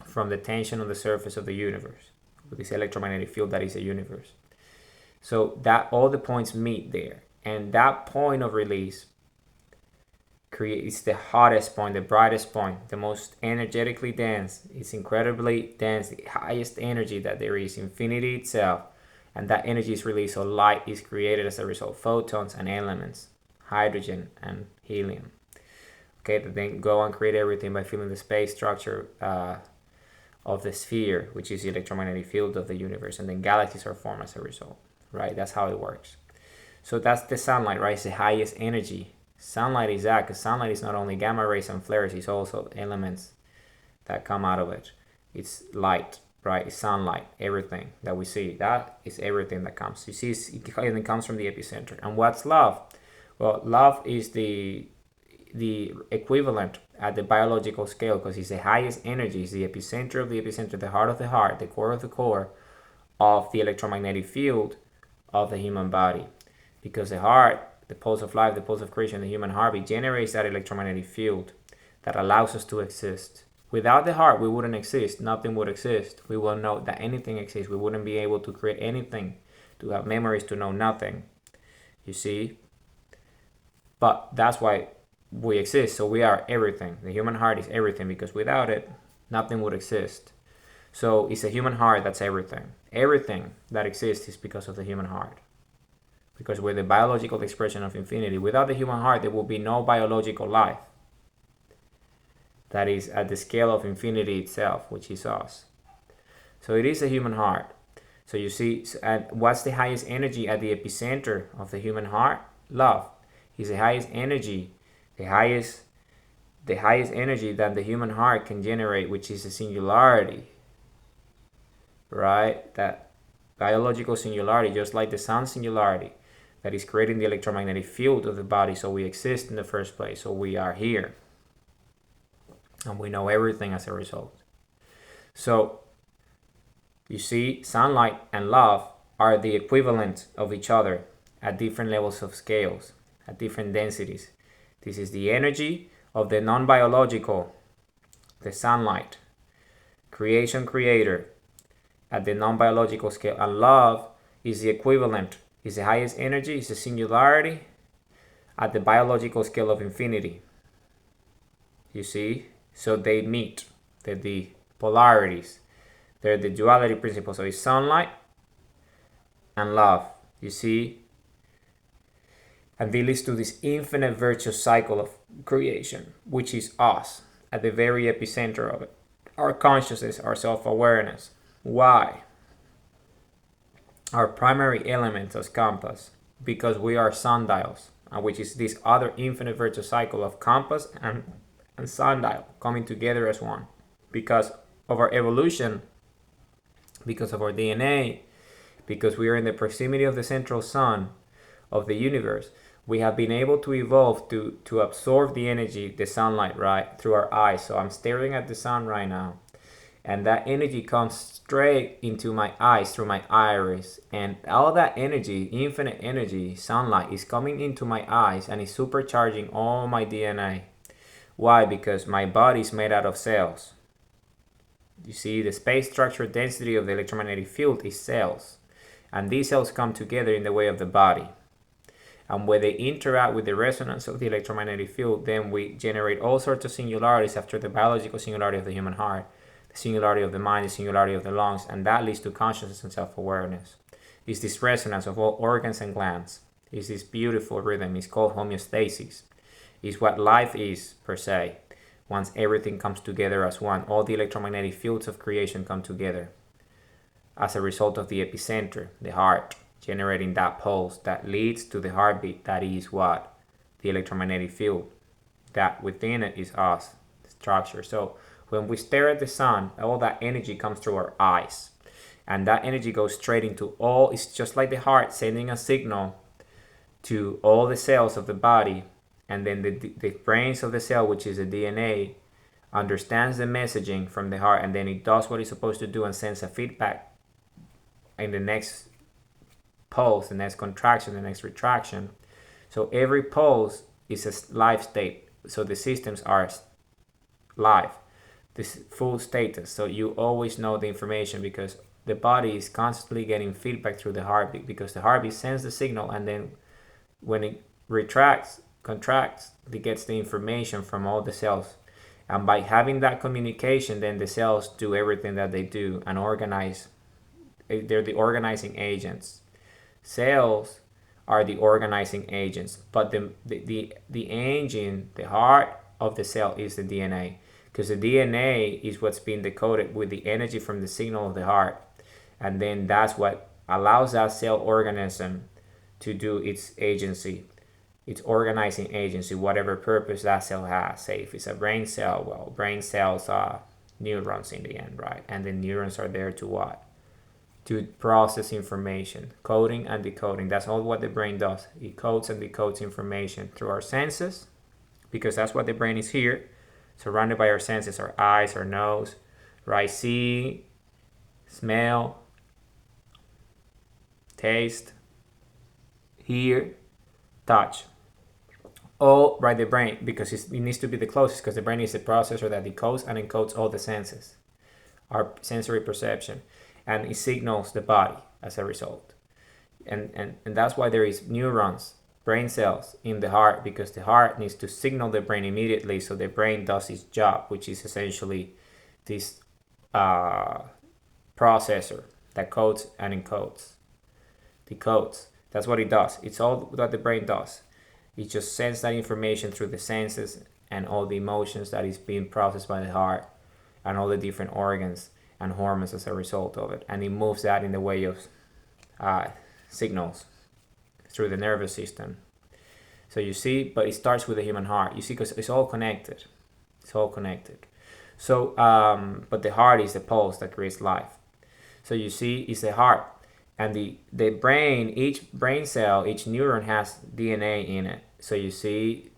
A: from the tension on the surface of the universe, with this electromagnetic field that is a universe. So that all the points meet there, and that point of release creates the hottest point, the brightest point, the most energetically dense. It's incredibly dense, the highest energy that there is, infinity itself. And that energy is released, so light is created as a result, photons and elements, hydrogen and helium. Okay, that then go and create everything by feeling the space structure of the sphere, which is the electromagnetic field of the universe, and then galaxies are formed as a result, right? That's how it works. So that's the sunlight, right? It's the highest energy. Sunlight is that, because sunlight is not only gamma rays and flares, it's also elements that come out of it. It's light, right? It's sunlight, everything that we see. That is everything that comes. You see, it comes from the epicenter. And what's love? Well, love is the equivalent at the biological scale, because it's the highest energy, it's the epicenter of the epicenter, the heart of the heart, the core of the core of the electromagnetic field of the human body. Because the heart, the pulse of life, the pulse of creation, the human heartbeat generates that electromagnetic field that allows us to exist. Without the heart, we wouldn't exist. Nothing would exist. We won't know that anything exists. We wouldn't be able to create anything, to have memories, to know nothing. You see? But that's why we exist. So we are everything. The human heart is everything, because without it, nothing would exist. So it's a human heart that's everything. Everything that exists is because of the human heart. Because we're the biological expression of infinity. Without the human heart, there will be no biological life that is at the scale of infinity itself, which is us. So it is a human heart. So you see, and what's the highest energy at the epicenter of the human heart? Love is the highest energy, the highest energy that the human heart can generate, which is a singularity, right? That biological singularity, just like the sun singularity, that is creating the electromagnetic field of the body, so we exist in the first place, so we are here. And we know everything as a result. So, you see, sunlight and love are the equivalent of each other at different levels of scales, at different densities. This is the energy of the non-biological, the sunlight, creation creator, at the non-biological scale. And love is the equivalent, is the highest energy, is the singularity at the biological scale of infinity. You see? So they meet. They're the polarities. They're the duality principle. So it's sunlight and love. You see? And this leads to this infinite virtuous cycle of creation, which is us, at the very epicenter of it. Our consciousness, our self-awareness. Why? Our primary element as compass, because we are sundials, which is this other infinite virtuous cycle of compass and sundial coming together as one. Because of our evolution, because of our DNA, because we are in the proximity of the central sun of the universe, we have been able to evolve to absorb the energy, the sunlight, right, through our eyes. So I'm staring at the sun right now, and that energy comes straight into my eyes through my iris, and all that energy, infinite energy, sunlight, is coming into my eyes and is supercharging all my DNA. Why? Because my body is made out of cells. You see, the space structure density of the electromagnetic field is cells, and these cells come together in the way of the body. And when they interact with the resonance of the electromagnetic field, then we generate all sorts of singularities after the biological singularity of the human heart, the singularity of the mind, the singularity of the lungs, and that leads to consciousness and self-awareness. It's this resonance of all organs and glands. It's this beautiful rhythm. It's called homeostasis. It's what life is, per se. Once everything comes together as one, all the electromagnetic fields of creation come together as a result of the epicenter, the heart, generating that pulse that leads to the heartbeat. That is what? The electromagnetic field. That within it is us, the structure. So when we stare at the sun, all that energy comes through our eyes. And that energy goes straight into all, it's just like the heart sending a signal to all the cells of the body. And then the brains of the cell, which is the DNA, understands the messaging from the heart, and then it does what it's supposed to do and sends a feedback in the next pulse, the next contraction, the next retraction. So every pulse is a live state. So the systems are live, this full status. So you always know the information because the body is constantly getting feedback through the heartbeat, because the heartbeat sends the signal, and then when it retracts, contracts, it gets the information from all the cells. And by having that communication, then the cells do everything that they do and organize. They're the organizing agents. Cells are the organizing agents, but the engine, the heart of the cell is the DNA, because the DNA is what's being decoded with the energy from the signal of the heart, and then that's what allows that cell organism to do its agency, its organizing agency, whatever purpose that cell has. Say if it's a brain cell, well, brain cells are neurons in the end, right? And the neurons are there to what? To process information, coding and decoding. That's all what the brain does. It codes and decodes information through our senses, because that's what the brain is here, surrounded by our senses, our eyes, our nose, right? See, smell, taste, hear, touch. All by the brain, because it needs to be the closest, because the brain is the processor that decodes and encodes all the senses, our sensory perception, and it signals the body as a result. And that's why there is neurons, brain cells in the heart, because the heart needs to signal the brain immediately, so the brain does its job, which is essentially this processor that codes and encodes, decodes. That's what it does. It's all that the brain does. It just sends that information through the senses and all the emotions that is being processed by the heart and all the different organs and hormones as a result of it. And it moves that in the way of signals through the nervous system. So you see, but it starts with the human heart. You see, because it's all connected. It's all connected. So, but the heart is the pulse that creates life. So you see, it's the heart. And the brain, each brain cell, each neuron has DNA in it. So you see,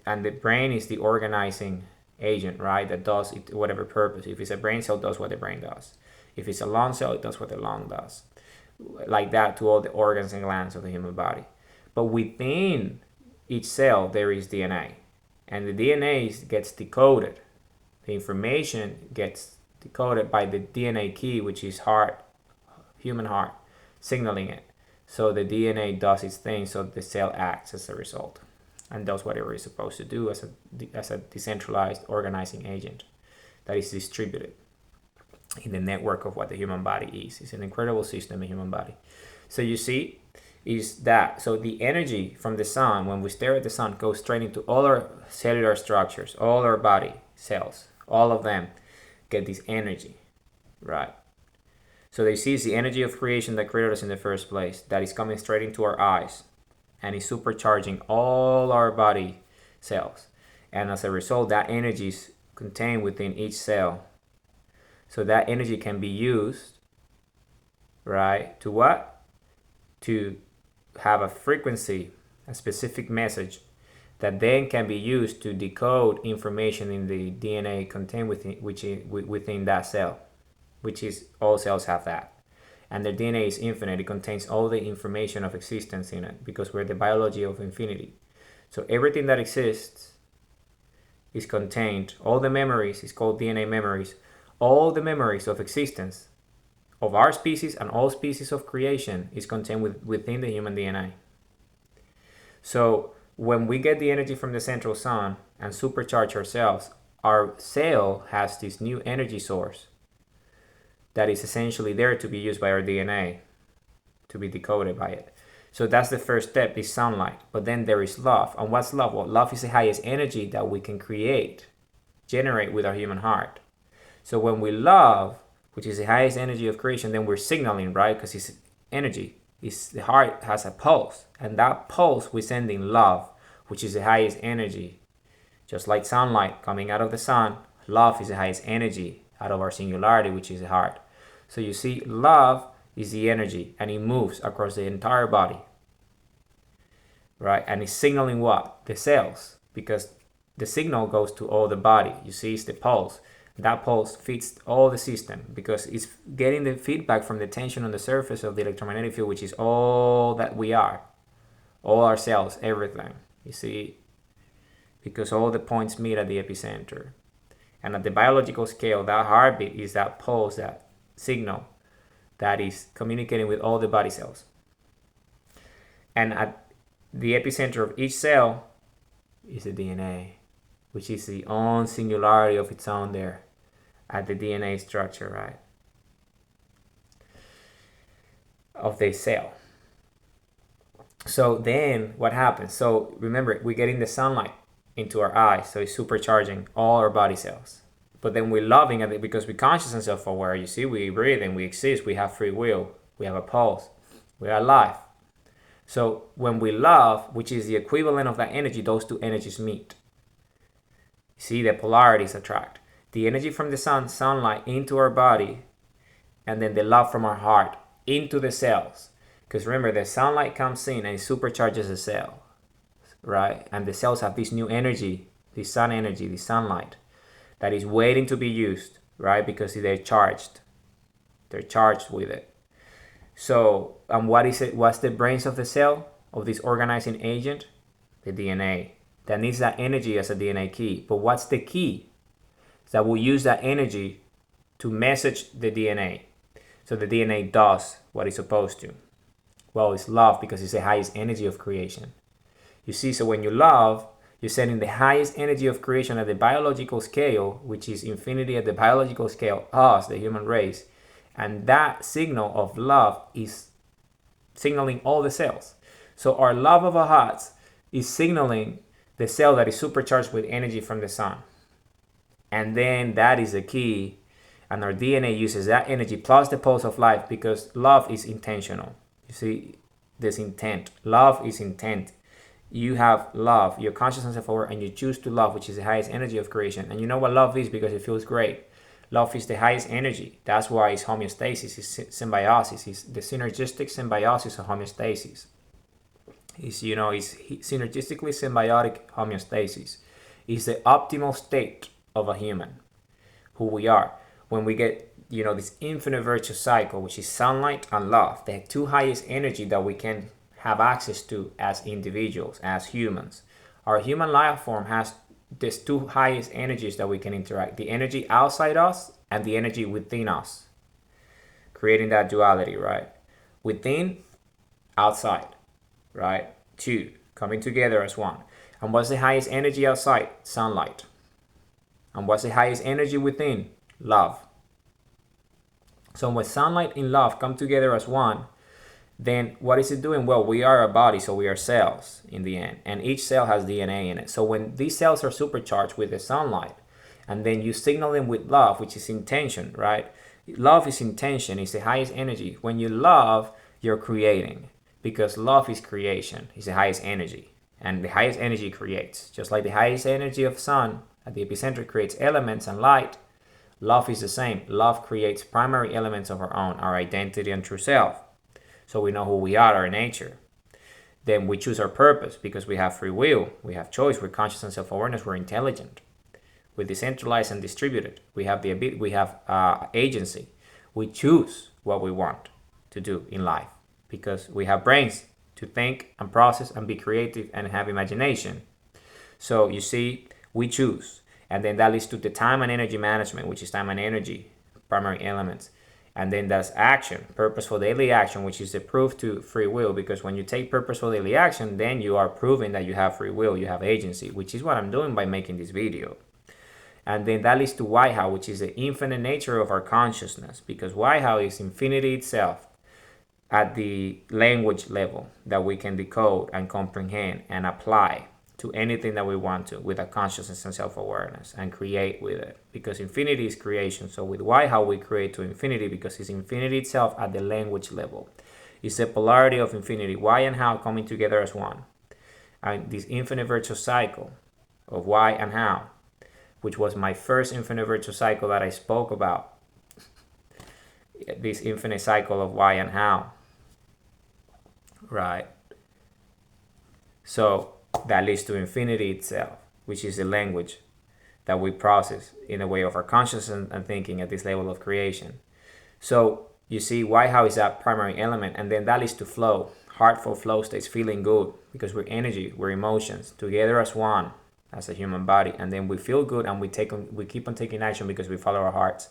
A: and the brain is the organizing agent, right? That does it whatever purpose. If it's a brain cell, it does what the brain does. If it's a lung cell, it does what the lung does. Like that to all the organs and glands of the human body. But within each cell, there is DNA. And the DNA gets decoded. The information gets decoded by the DNA key, which is heart, human heart, signaling it. So the DNA does its thing, so the cell acts as a result and does whatever it's supposed to do as a decentralized organizing agent that is distributed in the network of what the human body is. It's an incredible system, the human body. So you see, is that, so the energy from the sun, when we stare at the sun, goes straight into all our cellular structures, all our body cells, all of them get this energy, right? So they see it's the energy of creation that created us in the first place, that is coming straight into our eyes and is supercharging all our body cells. And as a result, that energy is contained within each cell. So that energy can be used, right, to what? To have a frequency, a specific message that then can be used to decode information in the DNA contained within that cell, which is all cells have that. And their DNA is infinite. It contains all the information of existence in it, because we're the biology of infinity. So everything that exists is contained. All the memories is called DNA memories. all the memories of existence of our species and all species of creation is contained within the human DNA. So when we get the energy from the central sun and supercharge ourselves, our cell has this new energy source that is essentially there to be used by our DNA, to be decoded by it. So that's the first step, is sunlight. But then there is love. And what's love? Well, love is the highest energy that we can generate with our human heart. So when we love, which is the highest energy of creation, then we're signaling, right? Because it's energy. The heart has a pulse. And that pulse we send in love, which is the highest energy. Just like sunlight coming out of the sun, love is the highest energy out of our singularity, which is the heart. So you see, love is the energy, and it moves across the entire body, right? And it's signaling what? The cells, because the signal goes to all the body. You see, it's the pulse. That pulse feeds all the system because it's getting the feedback from the tension on the surface of the electromagnetic field, which is all that we are, all our cells, everything. You see, because all the points meet at the epicenter. And at the biological scale, that heartbeat is that pulse, that signal that is communicating with all the body cells. And at the epicenter of each cell is the DNA, which is the own singularity of its own there at the DNA structure, right, of the cell. So then what happens? So remember, we're getting the sunlight into our eyes, so it's supercharging all our body cells. But then we're loving it because we're conscious and self-aware. You see, we breathe and we exist, we have free will, we have a pulse, we are alive. So when we love, which is the equivalent of that energy, those two energies meet. See, the polarities attract. The energy from the sun, sunlight, into our body, and then the love from our heart into the cells. Because remember, the sunlight comes in and it supercharges the cell, right? And the cells have this new energy, this sun energy, this sunlight, that is waiting to be used, right? Because they're charged. They're charged with it. So, and what is it? What's the brains of the cell, of this organizing agent? The DNA. That needs that energy as a DNA key. But what's the key? That will use that energy to message the DNA. So the DNA does what it's supposed to. Well, it's love because it's the highest energy of creation. You see, so when you love, you're sending the highest energy of creation at the biological scale, which is infinity at the biological scale, us, the human race. And that signal of love is signaling all the cells. So our love of our hearts is signaling the cell that is supercharged with energy from the sun. And then that is the key. And our DNA uses that energy plus the pulse of life because love is intentional. You see, there's intent. Love is intent. You have love, you're conscious and self-aware, and you choose to love, which is the highest energy of creation. And you know what love is because it feels great. Love is the highest energy. That's why it's homeostasis, it's symbiosis, it's the synergistic symbiosis of homeostasis. It's synergistically symbiotic homeostasis. It's the optimal state of a human, who we are. When we get, this infinite virtuous cycle, which is sunlight and love, the two highest energy that we can have access to as individuals, as humans. Our human life form has these two highest energies that we can interact. The energy outside us and the energy within us. Creating that duality, right? Within, outside, right? Two, coming together as one. And what's the highest energy outside? Sunlight. And what's the highest energy within? Love. So when sunlight and love come together as one, then what is it doing? Well, we are a body, so we are cells in the end. And each cell has DNA in it. So when these cells are supercharged with the sunlight, and then you signal them with love, which is intention, right? Love is intention, it's the highest energy. When you love, you're creating. Because love is creation, it's the highest energy. And the highest energy creates. Just like the highest energy of sun at the epicenter creates elements and light, love is the same. Love creates primary elements of our own, our identity and true self. So we know who we are, our nature. Then we choose our purpose because we have free will, we have choice, we're conscious and self-awareness, we're intelligent. We're decentralized and distributed. We have agency. We choose what we want to do in life because we have brains to think and process and be creative and have imagination. So you see, we choose. And then that leads to the time and energy management, which is time and energy, primary elements. And then that's action, purposeful daily action, which is the proof to free will. Because when you take purposeful daily action, then you are proving that you have free will, you have agency, which is what I'm doing by making this video. And then that leads to Why-How, which is the infinite nature of our consciousness. Because Why-How is infinity itself at the language level that we can decode and comprehend and apply to anything that we want to with a consciousness and self-awareness and create with it, because infinity is creation. So with Why-How we create to infinity because it's infinity itself at the language level. It's the polarity of infinity, why and how coming together as one, and this infinite virtuous cycle of why and how, which was my first infinite virtuous cycle that I spoke about. This infinite cycle of why and how, right? So that leads to infinity itself, which is the language that we process in the way of our consciousness and thinking at this level of creation. So you see Why-How is that primary element, and then that leads to flow, heartful flow states, feeling good, because we're energy, we're emotions, together as one, as a human body, and then we feel good and we keep on taking action because we follow our hearts.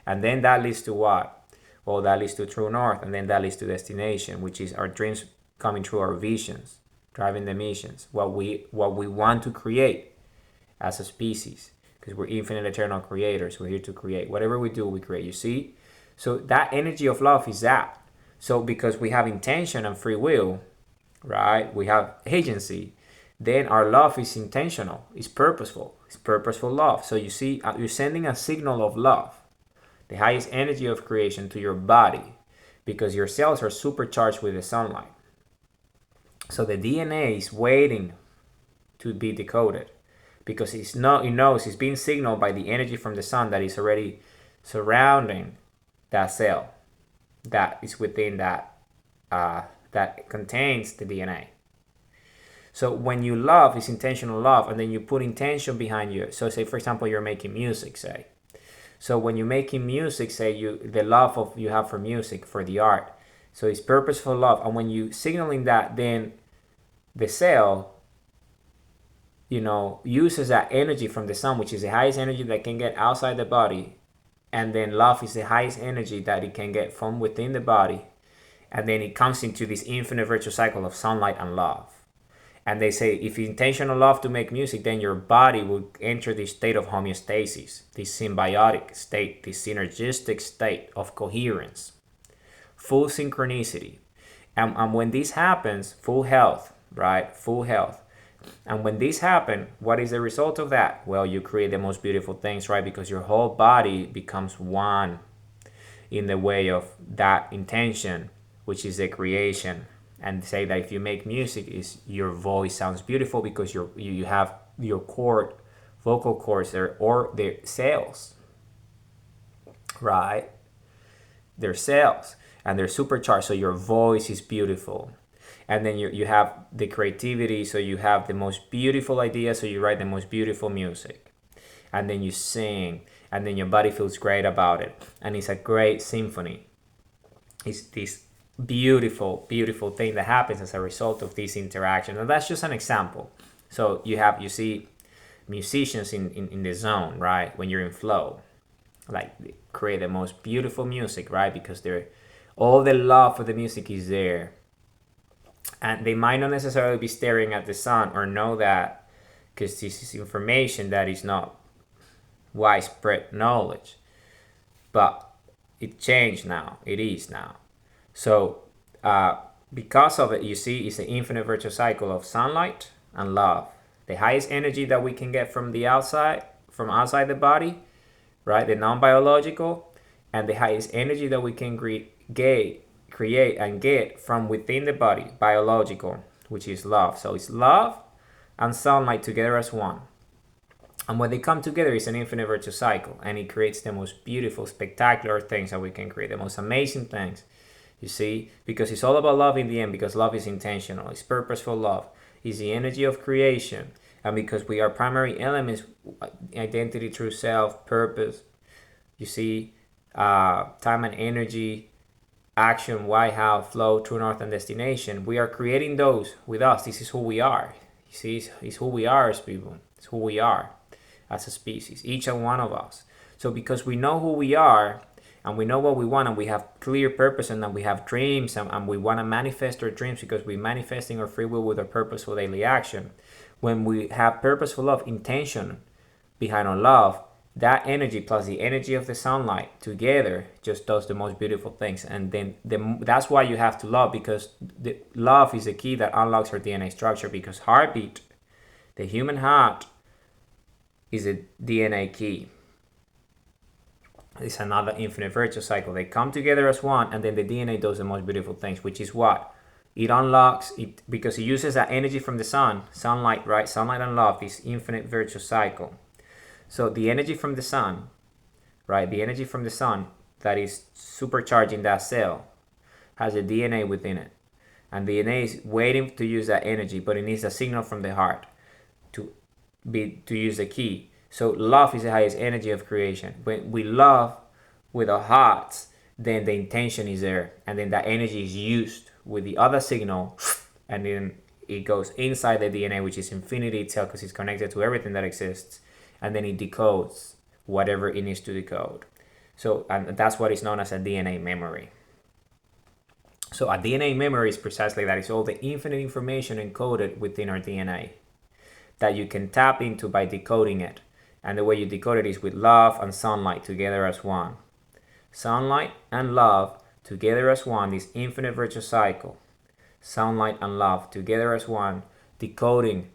A: And then that leads to what? Well, that leads to true north, and then that leads to destination, which is our dreams coming true, our visions, driving the missions, what we want to create as a species, because we're infinite eternal creators. We're here to create. Whatever we do, we create. You see? So that energy of love is that. So because we have intention and free will, right? We have agency. Then our love is intentional. It's purposeful. It's purposeful love. So you see, you're sending a signal of love, the highest energy of creation, to your body, because your cells are supercharged with the sunlight. So the DNA is waiting to be decoded because it knows it's being signaled by the energy from the sun that is already surrounding that cell that is within that contains the DNA. So when you love, it's intentional love, and then you put intention behind you. So say, for example, you're making music, say. So when you're making music, say the love of you have for music, for the art. So it's purposeful love. And when you signaling that, then the cell, uses that energy from the sun, which is the highest energy that can get outside the body. And then love is the highest energy that it can get from within the body. And then it comes into this infinite virtuous cycle of sunlight and love. And they say if you intentional love to make music, then your body will enter this state of homeostasis, this symbiotic state, this synergistic state of coherence, full synchronicity. And when this happens, full health, right? Full health. And when this happens, what is the result of that? Well, you create the most beautiful things, right? Because your whole body becomes one in the way of that intention, which is the creation. And say that if you make music, is your voice sounds beautiful because you have your vocal cords there, or their cells, right? They're cells and they're supercharged, so your voice is beautiful. And then you have the creativity, so you have the most beautiful ideas, so you write the most beautiful music. And then you sing, and then your body feels great about it. And it's a great symphony. It's this beautiful, beautiful thing that happens as a result of this interaction. And that's just an example. So you see musicians in the zone, right? When you're in flow, like they create the most beautiful music, right? Because all the love for the music is there. And they might not necessarily be staring at the sun or know that, because this is information that is not widespread knowledge. But it changed now. It is now. So because of it, you see, it's the infinite virtuous cycle of sunlight and love. The highest energy that we can get from outside the body, right? The non-biological, and the highest energy that we can create and get from within the body, biological, which is love. So it's love and sunlight together as one. And when they come together, it's an infinite virtuous cycle, and it creates the most beautiful, spectacular things that we can create, the most amazing things. You see, because it's all about love in the end, because love is intentional, it's purposeful love, it's the energy of creation. And because we are primary elements, identity, true self, purpose, you see, time and energy, action, why, how, flow, true north, and destination, we are creating those with us. This is who we are. You see, it's who we are as people. It's who we are. as a species, each and one of us. So because we know who we are and we know what we want and we have clear purpose and we have dreams and we want to manifest our dreams because we're manifesting our free will with our purposeful daily action. When we have purposeful love, intention behind our love, that energy plus the energy of the sunlight together just does the most beautiful things. And then that's why you have to love, because the love is the key that unlocks our DNA structure, because heartbeat, the human heart, is a DNA key. It's another infinite virtual cycle. They come together as one, and then the DNA does the most beautiful things, which is what? It unlocks it because it uses that energy from the sun, sunlight, right? Sunlight and love, this infinite virtual cycle. So the energy from the sun, right? The energy from the sun that is supercharging that cell has a DNA within it. And DNA is waiting to use that energy, but it needs a signal from the heart to use the key. So love is the highest energy of creation. When we love with our hearts, then the intention is there, and then that energy is used with the other signal, and then it goes inside the DNA, which is infinity itself, because it's connected to everything that exists, and then it decodes whatever it needs to decode. So, and that's what is known as a DNA memory. So a DNA memory is precisely that. It's all the infinite information encoded within our DNA that you can tap into by decoding it. And the way you decode it is with love and sunlight together as one. Sunlight and love together as one, this infinite virtual cycle. Sunlight and love together as one, decoding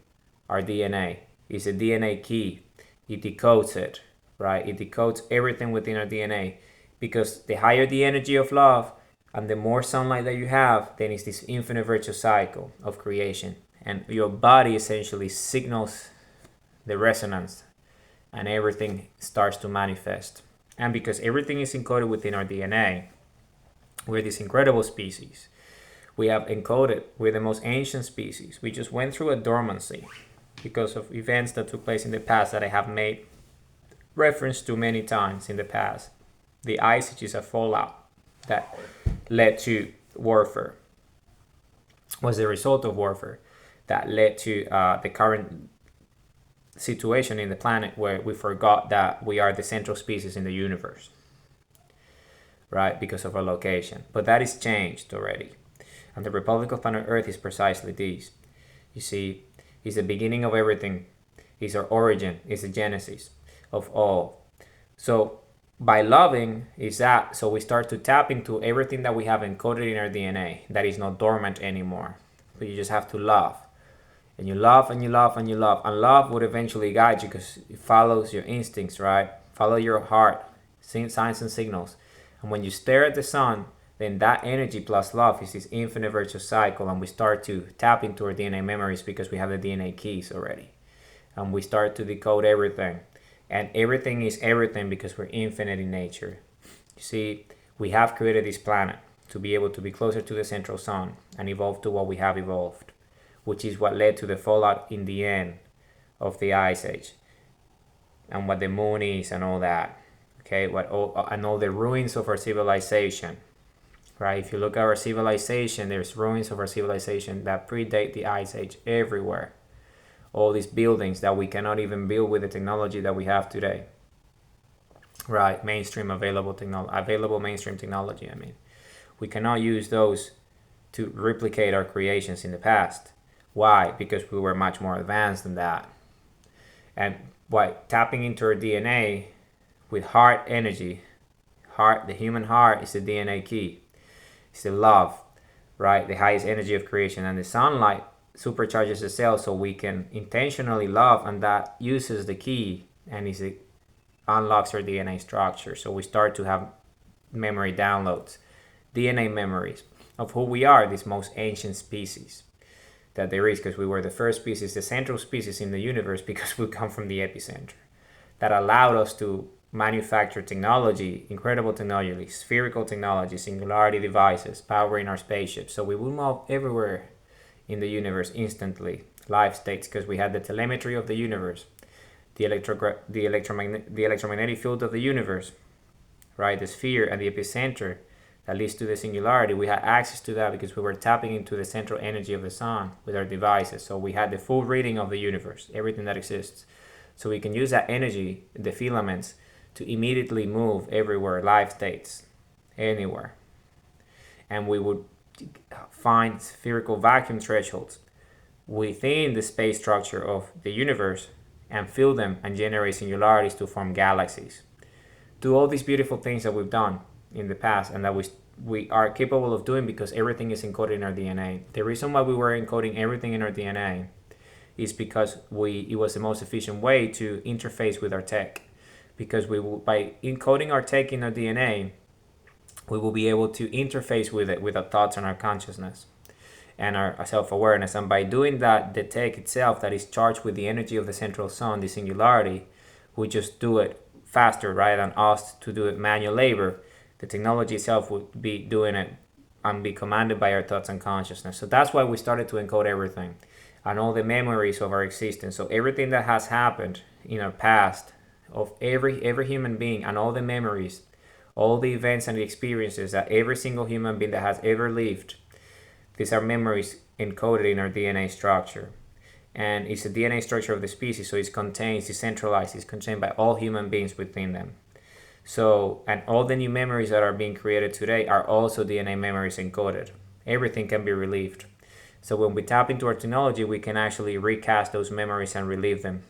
A: our DNA. Is a DNA key. It decodes it, right? It decodes everything within our DNA, because the higher the energy of love and the more sunlight that you have, then it's this infinite virtual cycle of creation. And your body essentially signals the resonance, and everything starts to manifest. And because everything is encoded within our DNA, we're this incredible species. We have encoded, we're the most ancient species. We just went through a dormancy because of events that took place in the past that I have made reference to many times in the past. The Ice Age is a fallout that led to warfare, was the result of warfare that led to the current situation in the planet, where we forgot that we are the central species in the universe, right? Because of our location. But that is changed already. And the Republic of Planet Earth is precisely this. You see, it's the beginning of everything. It's our origin. It's the genesis of all. So by loving is that, so we start to tap into everything that we have encoded in our DNA that is not dormant anymore. But you just have to love. And you love and you love and you love. And love would eventually guide you, because it follows your instincts, right? Follow your heart, signs and signals. And when you stare at the sun, then that energy plus love is this infinite virtual cycle. And we start to tap into our DNA memories because we have the DNA keys already. And we start to decode everything. And everything is everything because we're infinite in nature. You see, we have created this planet to be able to be closer to the central sun and evolve to what we have evolved, which is what led to the fallout in the end of the Ice Age, and what the moon is and all that. Okay, and all the ruins of our civilization, right? If you look at our civilization, there's ruins of our civilization that predate the Ice Age everywhere. All these buildings that we cannot even build with the technology that we have today, right? Available mainstream technology. I mean, we cannot use those to replicate our creations in the past. Why? Because we were much more advanced than that. And by tapping into our DNA with heart energy, the human heart is the DNA key. It's the love, right? The highest energy of creation. And the sunlight supercharges the cell so we can intentionally love, and that uses the key, and it unlocks our DNA structure. So we start to have memory downloads, DNA memories of who we are, this most ancient species that there is, because we were the first species, the central species in the universe, because we come from the epicenter. That allowed us to manufacture technology, incredible technology, spherical technology, singularity devices, powering our spaceships. So we will move everywhere in the universe instantly, live states, because we had the telemetry of the universe, the electromagnetic field of the universe, right? The sphere and the epicenter that leads to the singularity. We had access to that because we were tapping into the central energy of the sun with our devices. So we had the full reading of the universe, everything that exists. So we can use that energy, the filaments, to immediately move everywhere, life states, anywhere. And we would find spherical vacuum thresholds within the space structure of the universe and fill them and generate singularities to form galaxies. Do all these beautiful things that we've done in the past and that we are capable of doing because everything is encoded in our DNA. The reason why we were encoding everything in our DNA is because it was the most efficient way to interface with our tech. Because by encoding our tech in our DNA, we will be able to interface with it, with our thoughts and our consciousness and our self-awareness. And by doing that, the tech itself that is charged with the energy of the central sun, the singularity, we just do it faster rather than us to do it manual labor. The technology itself would be doing it and be commanded by our thoughts and consciousness. So that's why we started to encode everything and all the memories of our existence. So everything that has happened in our past of every human being and all the memories, all the events and the experiences that every single human being that has ever lived, these are memories encoded in our DNA structure. And it's the DNA structure of the species, so it's decentralized, it's contained by all human beings within them. So, and all the new memories that are being created today are also DNA memories encoded. Everything can be relieved. So when we tap into our technology, we can actually recast those memories and relive them.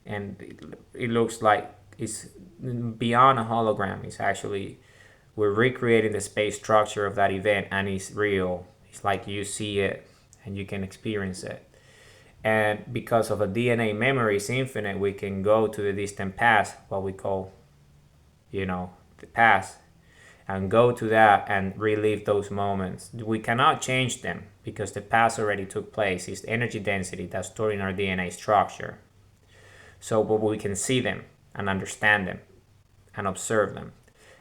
A: And it looks like it's beyond a hologram. It's actually, we're recreating the space structure of that event, and it's real. It's like you see it and you can experience it. And because of a DNA memory is infinite, we can go to the distant past, what we call, the past, and go to that and relive those moments. We cannot change them because the past already took place. It's energy density that's stored in our DNA structure. So, but we can see them and understand them and observe them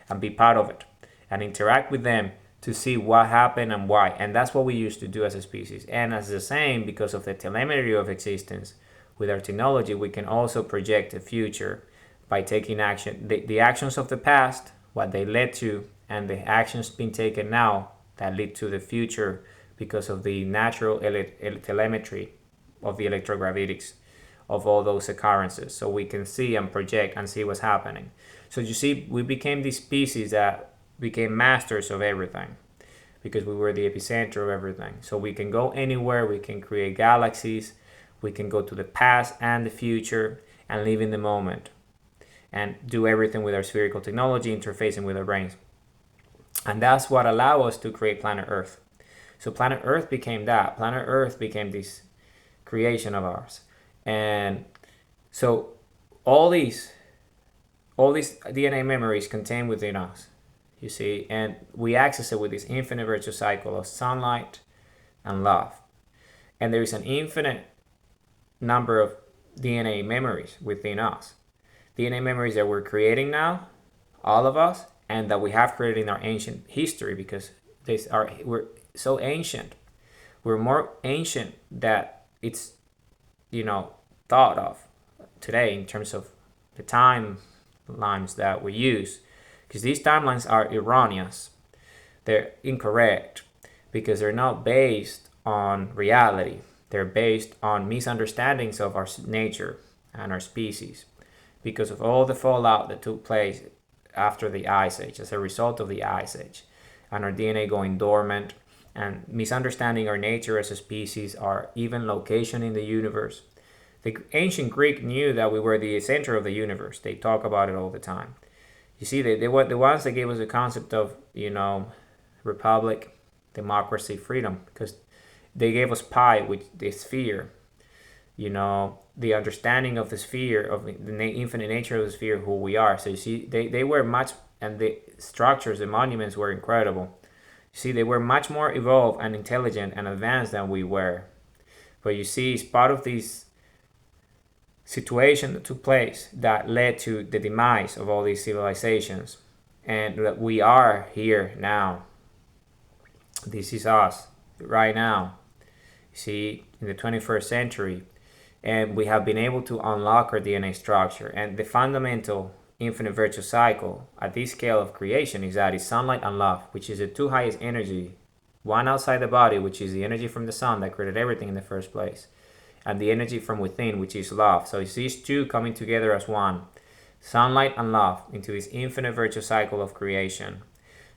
A: and be part of it and interact with them to see what happened and why. And that's what we used to do as a species. And as the same, because of the telemetry of existence, with our technology, we can also project the future by taking action. The actions of the past, what they led to, and the actions being taken now that lead to the future because of the natural telemetry of the electrogravitics of all those occurrences. So we can see and project and see what's happening. So you see, we became this species that became masters of everything because we were the epicenter of everything. So we can go anywhere, we can create galaxies, we can go to the past and the future and live in the moment and do everything with our spherical technology, interfacing with our brains. And that's what allowed us to create planet Earth. So planet Earth became that. Planet Earth became this creation of ours. And so all these DNA memories contained within us, you see, and we access it with this infinite virtuous cycle of sunlight and love. And there is an infinite number of DNA memories within us. DNA memories that we're creating now, all of us, and that we have created in our ancient history because we're so ancient. We're more ancient that it's, thought of today in terms of the timelines that we use. Because these timelines are erroneous. They're incorrect because they're not based on reality. They're based on misunderstandings of our nature and our species because of all the fallout that took place after the Ice Age as a result of the Ice Age and our DNA going dormant and misunderstanding our nature as a species, our even location in the universe. The ancient Greek knew that we were the center of the universe. They talk about it all the time. You see, they were the ones that gave us the concept of, republic, democracy, freedom, because they gave us pi, which the sphere, the understanding of the sphere, of the infinite nature of the sphere, who we are. So you see, they were much, and the structures, the monuments were incredible. You see, they were much more evolved and intelligent and advanced than we were. But you see, it's part of this situation that took place that led to the demise of all these civilizations, and that we are here now. This is us right now, you see, in the 21st century, and we have been able to unlock our DNA structure. And the fundamental infinite virtuous cycle at this scale of creation is that it's sunlight and love, which is the two highest energy, one outside the body, which is the energy from the sun that created everything in the first place, and the energy from within, which is love. So it's these two coming together as one, sunlight and love, into this infinite virtuous cycle of creation.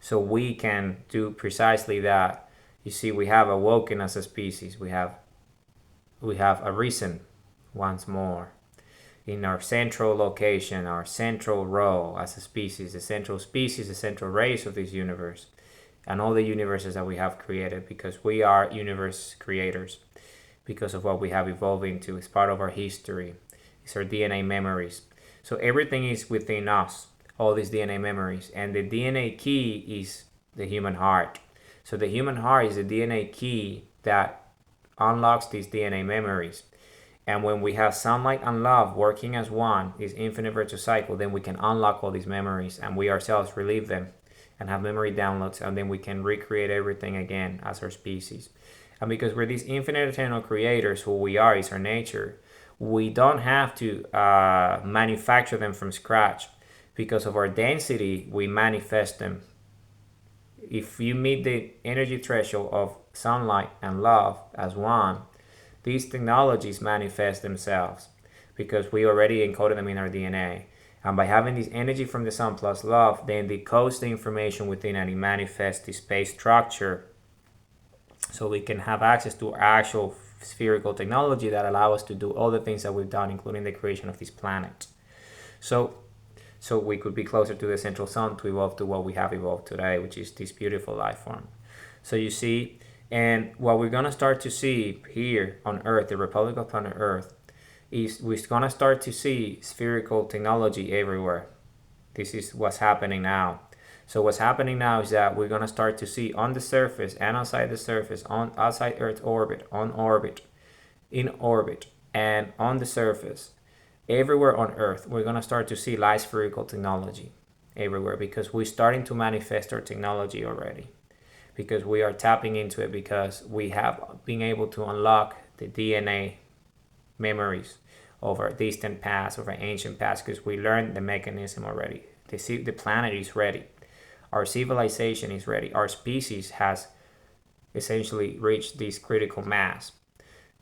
A: So we can do precisely that. You see, we have awoken as a species. We have arisen once more in our central location, our central role as a species, the central race of this universe, and all the universes that we have created, because we are universe creators, because of what we have evolved into. It's part of our history. It's our DNA memories. So everything is within us, all these DNA memories, and the DNA key is the human heart. So the human heart is the DNA key that unlocks these DNA memories. And when we have sunlight and love working as one, this infinite virtuous cycle, then we can unlock all these memories and we ourselves relive them and have memory downloads, and then we can recreate everything again as our species. And because we're these infinite eternal creators, who we are is our nature, we don't have to manufacture them from scratch. Because of our density, we manifest them. If you meet the energy threshold of sunlight and love as one, these technologies manifest themselves because we already encoded them in our DNA. And by having this energy from the sun plus love, then it decodes the information within and it manifests the space structure, so we can have access to actual spherical technology that allow us to do all the things that we've done, including the creation of this planet. So we could be closer to the central sun to evolve to what we have evolved today, which is this beautiful life form. So you see, and what we're going to start to see here on Earth, the Republic of Planet Earth, is we're going to start to see spherical technology everywhere. This is what's happening now. So what's happening now is that we're going to start to see on the surface and outside the surface, on outside Earth orbit, on orbit, in orbit, and on the surface, everywhere on Earth, we're going to start to see light spherical technology everywhere, because we're starting to manifest our technology already. Because we are tapping into it, because we have been able to unlock the DNA memories of our distant past, of our ancient past, because we learned the mechanism already. The planet is ready. Our civilization is ready. Our species has essentially reached this critical mass.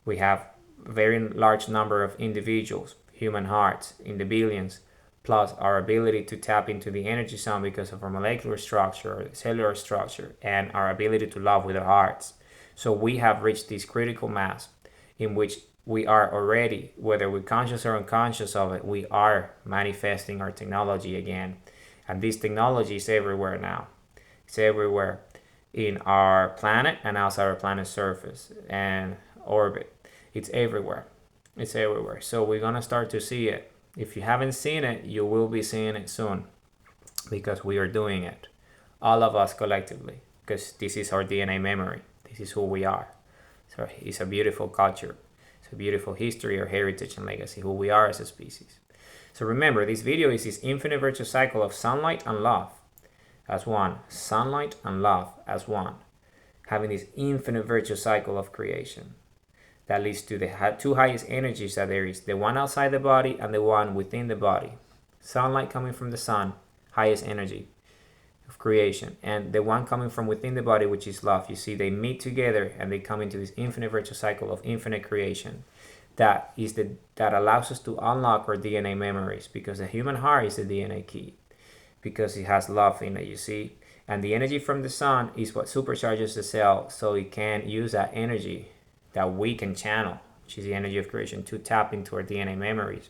A: We have a very large number of individuals, human hearts in the billions, plus our ability to tap into the energy sun because of our molecular structure, or cellular structure, and our ability to love with our hearts. So we have reached this critical mass in which we are already, whether we're conscious or unconscious of it, we are manifesting our technology again. And this technology is everywhere now. It's everywhere in our planet and outside our planet's surface and orbit. It's everywhere. It's everywhere. So we're going to start to see it. If you haven't seen it, you will be seeing it soon, because we are doing it, all of us collectively, because this is our DNA memory. This is who we are. So it's a beautiful culture. It's a beautiful history, our heritage and legacy, who we are as a species. So remember, this video is this infinite virtuous cycle of sunlight and love as one. Sunlight and love as one. Having this infinite virtuous cycle of creation that leads to the two highest energies that there is, the one outside the body and the one within the body. Sunlight coming from the sun, highest energy of creation, and the one coming from within the body, which is love. You see, they meet together and they come into this infinite virtuous cycle of infinite creation. That allows us to unlock our DNA memories, because the human heart is the DNA key, because it has love in it, you see. And the energy from the sun is what supercharges the cell, so it can use that energy that we can channel, which is the energy of creation, to tap into our DNA memories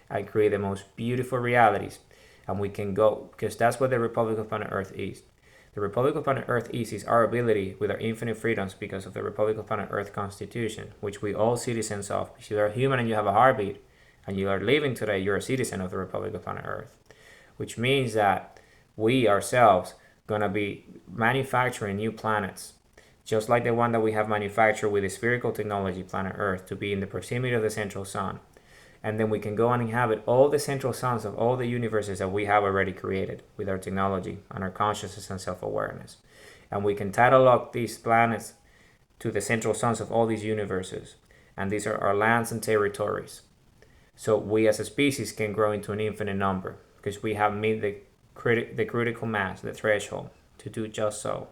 A: and create the most beautiful realities. And we can go, because that's what the Republic of Planet Earth is. The Republic of Planet Earth is our ability with our infinite freedoms, because of the Republic of Planet Earth Constitution, which we all citizens of. If you are human and you have a heartbeat and you are living today, you're a citizen of the Republic of Planet Earth, which means that we ourselves gonna be manufacturing new planets, just like the one that we have manufactured with the spherical technology, planet Earth, to be in the proximity of the central sun. And then we can go and inhabit all the central suns of all the universes that we have already created with our technology and our consciousness and self-awareness. And we can tidal lock these planets to the central suns of all these universes. And these are our lands and territories. So we as a species can grow into an infinite number, because we have made the critical mass, the threshold, to do just so.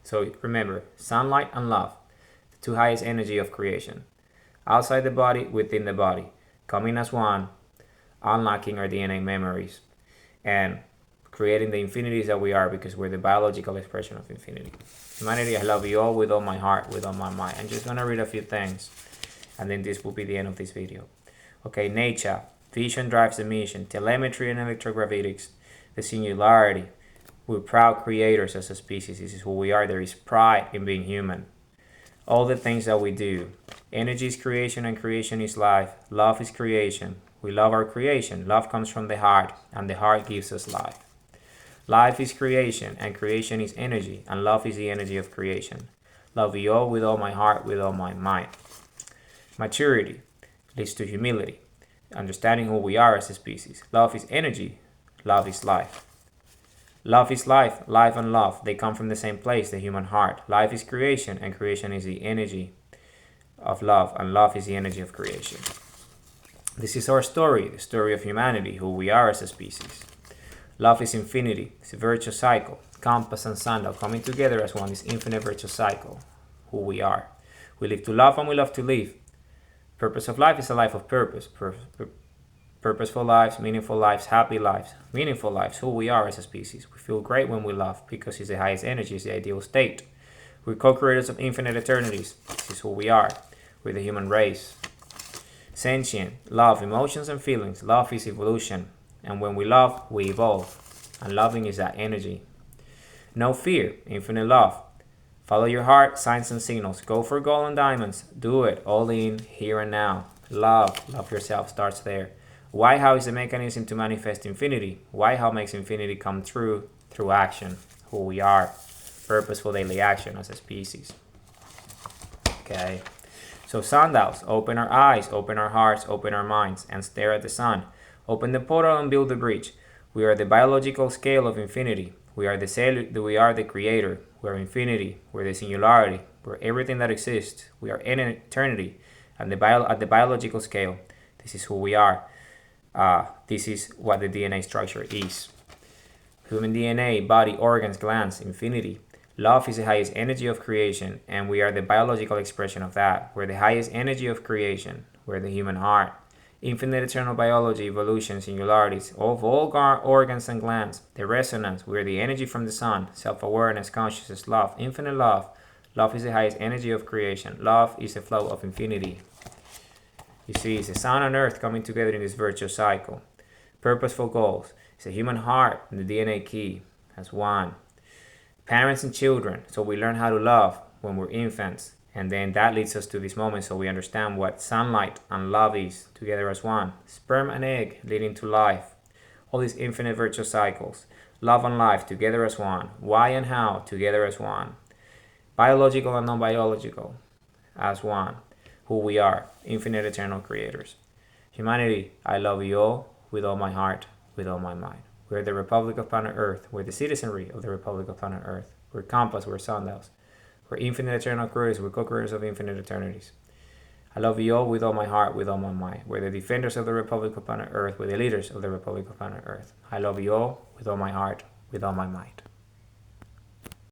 A: So remember, sunlight and love, two highest energy of creation. Outside the body, within the body, coming as one, unlocking our DNA memories, and creating the infinities that we are because we're the biological expression of infinity. Humanity, I love you all with all my heart, with all my mind. I'm just gonna read a few things, and then this will be the end of this video. Okay, nature, vision drives the mission, telemetry and electrogravitics, the singularity. We're proud creators as a species. This is who we are. There is pride in being human. All the things that we do. Energy is creation and creation is life. Love is creation. We love our creation. Love comes from the heart, and the heart gives us life. Life is creation, and creation is energy, and love is the energy of creation. Love you all with all my heart, with all my mind. Maturity leads to humility, understanding who we are as a species. Love is energy. Love is life. Love is life. Life and love, they come from the same place, the human heart. Life is creation, and creation is the energy of love, and love is the energy of creation. This is our story, the story of humanity, who we are as a species. Love is infinity. It's a virtuous cycle. Compass and sandal coming together as one, this infinite virtuous cycle, who we are. We live to love and we love to live. Purpose of life is a life of purpose. Purposeful lives, meaningful lives, happy lives, meaningful lives, who we are as a species. We feel great when we love because it's the highest energy, it's the ideal state. We're co-creators of infinite eternities. This is who we are. We're the human race. Sentient, love, emotions and feelings. Love is evolution. And when we love, we evolve. And loving is that energy. No fear, infinite love. Follow your heart, signs and signals. Go for gold and diamonds. Do it, all in, here and now. Love yourself starts there. Why, how is the mechanism to manifest infinity? Why, how makes infinity come true through action, who we are. Purposeful daily action as a species. Okay. So sundials, open our eyes, open our hearts, open our minds, and stare at the sun. Open the portal and build the bridge. We are the biological scale of infinity. We are the creator. We are infinity. We're the singularity. We're everything that exists. We are in eternity. And at the biological scale, this is who we are. This is what the DNA structure is. Human DNA, body, organs, glands, infinity. Love is the highest energy of creation, and we are the biological expression of that. We're the highest energy of creation. We're the human heart. Infinite eternal biology, evolution, singularities of all organs and glands. The resonance, we're the energy from the sun. Self-awareness, consciousness, love, infinite love. Love is the highest energy of creation. Love is the flow of infinity. You see, it's the sun and earth coming together in this virtuous cycle. Purposeful goals. It's the human heart and the DNA key as one. Parents and children. So we learn how to love when we're infants. And then that leads us to this moment so we understand what sunlight and love is together as one. Sperm and egg leading to life. All these infinite virtuous cycles. Love and life together as one. Why and how together as one. Biological and non-biological as one. Who we are. Infinite eternal creators. Humanity, I love you all with all my heart, with all my mind. We're the Republic of Planet Earth. We're the citizenry of the Republic of Planet Earth. We're compass, we're sundials. We're infinite eternal creators. We're co-creators of infinite eternities. I love you all with all my heart, with all my mind. We're the defenders of the Republic of Planet Earth. We're the leaders of the Republic of Planet Earth. I love you all with all my heart, with all my mind.